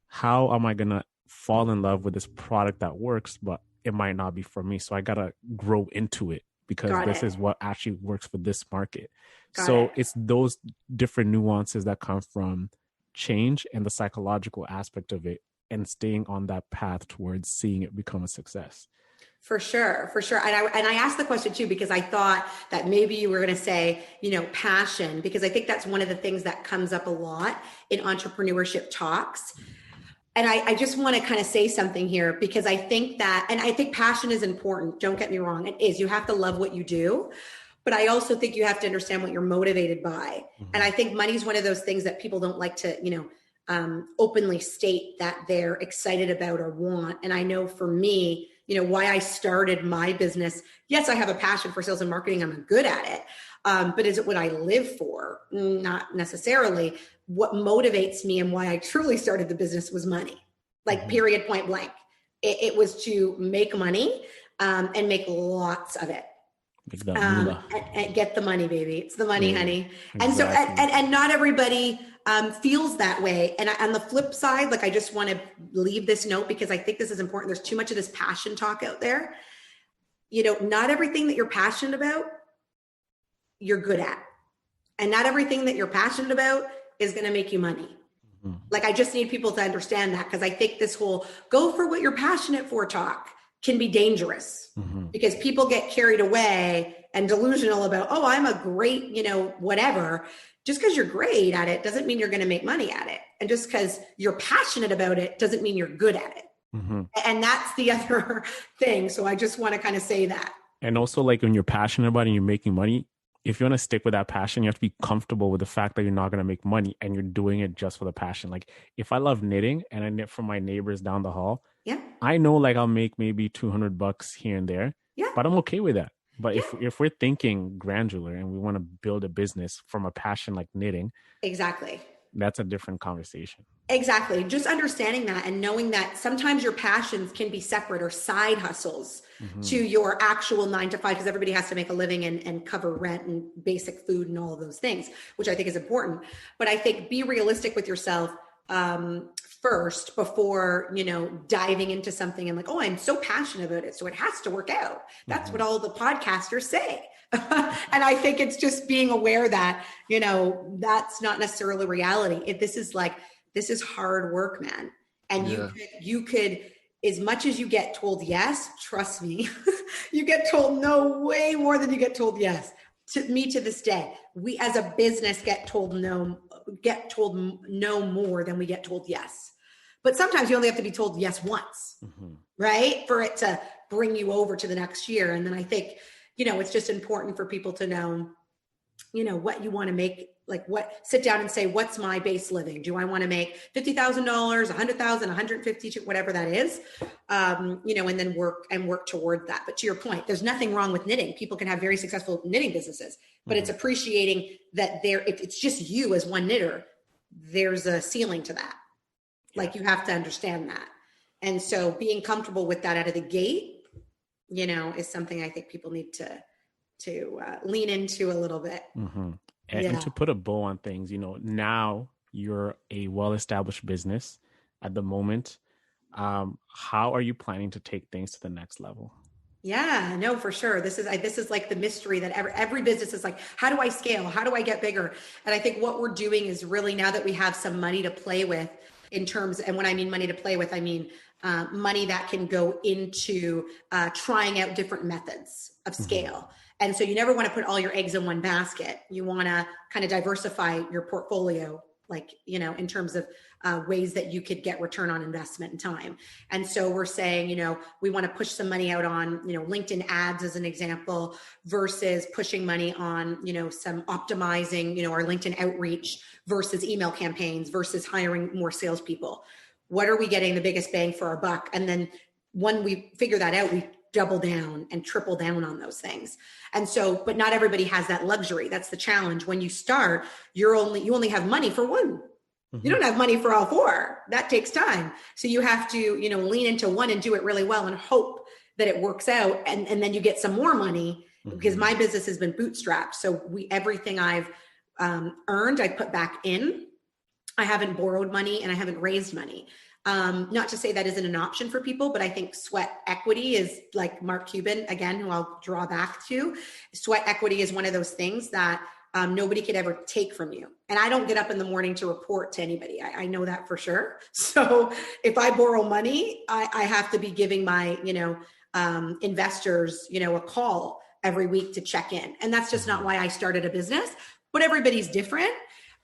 Speaker 2: how am I going to fall in love with this product that works, but it might not be for me? So I got to grow into it, because
Speaker 3: Got
Speaker 2: this
Speaker 3: it.
Speaker 2: is what actually works for this market.
Speaker 3: Got
Speaker 2: So
Speaker 3: it.
Speaker 2: it's those different nuances that come from change and the psychological aspect of it, and staying on that path towards seeing it become a success.
Speaker 3: For sure, for sure. And I asked the question too, because I thought that maybe you were going to say, passion, because I think that's one of the things that comes up a lot in entrepreneurship talks. And I just want to kind of say something here, because I think that, and I think passion is important. Don't get me wrong. It is. You have to love what you do. But I also think you have to understand what you're motivated by. Mm-hmm. And I think money is one of those things that people don't like to, openly state that they're excited about or want. And I know for me, why I started my business. Yes, I have a passion for sales and marketing. I'm good at it. But is it what I live for? Not necessarily. What motivates me and why I truly started the business was money, like period, point blank. It was to make money and make lots of it.
Speaker 2: Make that moolah.
Speaker 3: And get the money, baby. It's the money, honey.
Speaker 2: Exactly.
Speaker 3: And so, and not everybody feels that way. And on the flip side, like I just want to leave this note, because I think this is important. There's too much of this passion talk out there. Not everything that you're passionate about, you're good at. And not everything that you're passionate about is going to make you money. Mm-hmm. Like, I just need people to understand that, because I think this whole go for what you're passionate for talk can be dangerous, because people get carried away and delusional about, oh, I'm a great, whatever. Just because you're great at it doesn't mean you're going to make money at it. And just because you're passionate about it doesn't mean you're good at it. Mm-hmm. And that's the other thing. So I just want to kind of say that.
Speaker 2: And also, like, when you're passionate about it and you're making money, if you want to stick with that passion, you have to be comfortable with the fact that you're not going to make money and you're doing it just for the passion. Like, if I love knitting and I knit for my neighbors down the hall, I know, like, I'll make maybe $200 here and there, but I'm okay with that. But if we're thinking granular and we want to build a business from a passion like knitting,
Speaker 3: exactly,
Speaker 2: that's a different conversation.
Speaker 3: Exactly. Just understanding that and knowing that sometimes your passions can be separate or side hustles to your actual 9 to 5, because everybody has to make a living and cover rent and basic food and all of those things, which I think is important. But I think be realistic with yourself first before, diving into something and like, oh, I'm so passionate about it, so it has to work out. That's what all the podcasters say. And I think it's just being aware that, that's not necessarily reality. This is hard work, man. And you could, as much as you get told yes, trust me, you get told no way more than you get told yes. To me, to this day, we as a business get told no more than we get told yes. But sometimes you only have to be told yes once, right? For it to bring you over to the next year. And then I think, it's just important for people to know, what you want to make, like sit down and say, what's my base living? Do I want to make $50,000, $100,000, $150,000, whatever that is, and then work toward that. But to your point, there's nothing wrong with knitting. People can have very successful knitting businesses, but it's appreciating that if it's just you as one knitter, there's a ceiling to that. Like, you have to understand that. And so being comfortable with that out of the gate, is something I think people need to lean into a little bit.
Speaker 2: And to put a bow on things, now you're a well-established business at the moment. How are you planning to take things to the next level?
Speaker 3: Yeah, no, for sure. This is like the mystery that every business is like, how do I scale? How do I get bigger? And I think what we're doing is really, now that we have some money to play with, in terms, and when I mean money to play with, I mean money that can go into trying out different methods of scale. And so you never want to put all your eggs in one basket. You want to kind of diversify your portfolio, like, in terms of ways that you could get return on investment and time. And so we're saying, we want to push some money out on, LinkedIn ads as an example, versus pushing money on, some optimizing, our LinkedIn outreach versus email campaigns versus hiring more salespeople. What are we getting the biggest bang for our buck? And then when we figure that out, we double down and triple down on those things. And so, but not everybody has that luxury. That's the challenge. When you start, you only have money for one. You don't have money for all four. That takes time. So you have to, lean into one and do it really well and hope that it works out. And then you get some more money, because my business has been bootstrapped. So everything I've earned, I put back in. I haven't borrowed money and I haven't raised money. Not to say that isn't an option for people, but I think sweat equity is like Mark Cuban, again, who I'll draw back to. Sweat equity is one of those things that nobody could ever take from you. And I don't get up in the morning to report to anybody. I know that for sure. So if I borrow money, I have to be giving my, investors, a call every week to check in. And that's just not why I started a business, but everybody's different.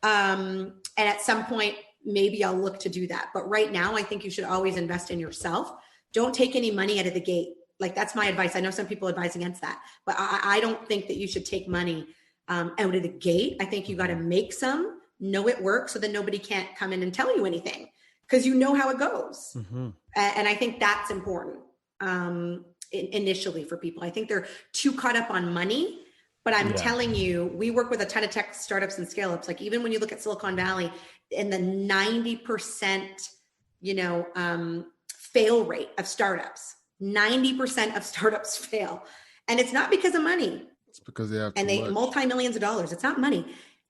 Speaker 3: And at some point, maybe I'll look to do that. But right now, I think you should always invest in yourself. Don't take any money out of the gate. Like, that's my advice. I know some people advise against that, but I don't think that you should take money out of the gate. I think you got to make some, know it works, so that nobody can't come in and tell you anything, because you know how it goes. And I think that's important initially for people. I think they're too caught up on money. But I'm telling you, we work with a ton of tech startups and scale-ups. Like, even when you look at Silicon Valley, in the 90%, fail rate of startups, 90% of startups fail. And it's not because of money.
Speaker 1: It's because they have
Speaker 3: multi-millions of dollars. It's not money.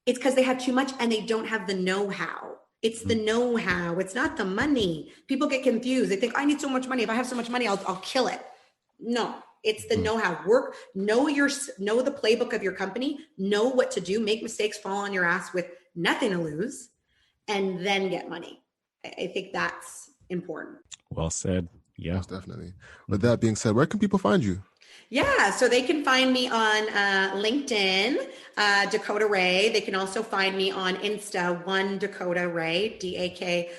Speaker 3: It's because they have too much and they don't have the know-how. It's the know-how. It's not the money. People get confused. They think, I need so much money. If I have so much money, I'll kill it. No. It's the know-how. Work, know the playbook of your company, know what to do, make mistakes, fall on your ass with nothing to lose, and then get money. I think that's important.
Speaker 2: Well said. Yeah,
Speaker 1: yes, definitely. With that being said, where can people find you?
Speaker 3: Yeah, so they can find me on LinkedIn, Dakota Rae. They can also find me on Insta, one Dakota Rae, DAKOTARAE.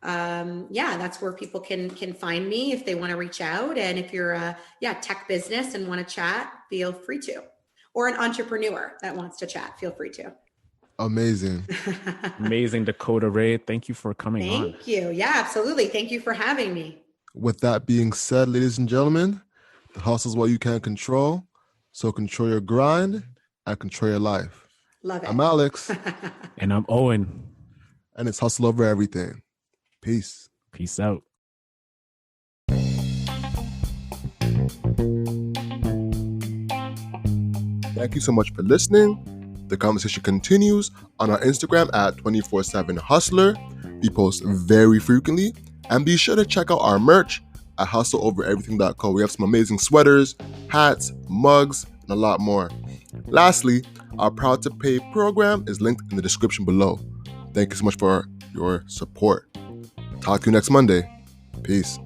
Speaker 3: That's where people can find me if they want to reach out. And if you're a tech business and want to chat, feel free to. Or an entrepreneur that wants to chat, feel free to.
Speaker 1: Amazing.
Speaker 2: Amazing, Dakota Rae. Thank you for coming on.
Speaker 3: Thank you. Yeah, absolutely. Thank you for having me.
Speaker 1: With that being said, ladies and gentlemen, the hustle is what you can control. So control your grind and control your life.
Speaker 3: Love it.
Speaker 1: I'm Alex.
Speaker 2: And I'm Owen.
Speaker 1: And it's hustle over everything. Peace.
Speaker 2: Peace out.
Speaker 1: Thank you so much for listening. The conversation continues on our Instagram at 247hustler. We post very frequently. And be sure to check out our merch at hustleovereverything.co. We have some amazing sweaters, hats, mugs, and a lot more. Lastly, our Proud to Pay program is linked in the description below. Thank you so much for your support. Talk to you next Monday. Peace.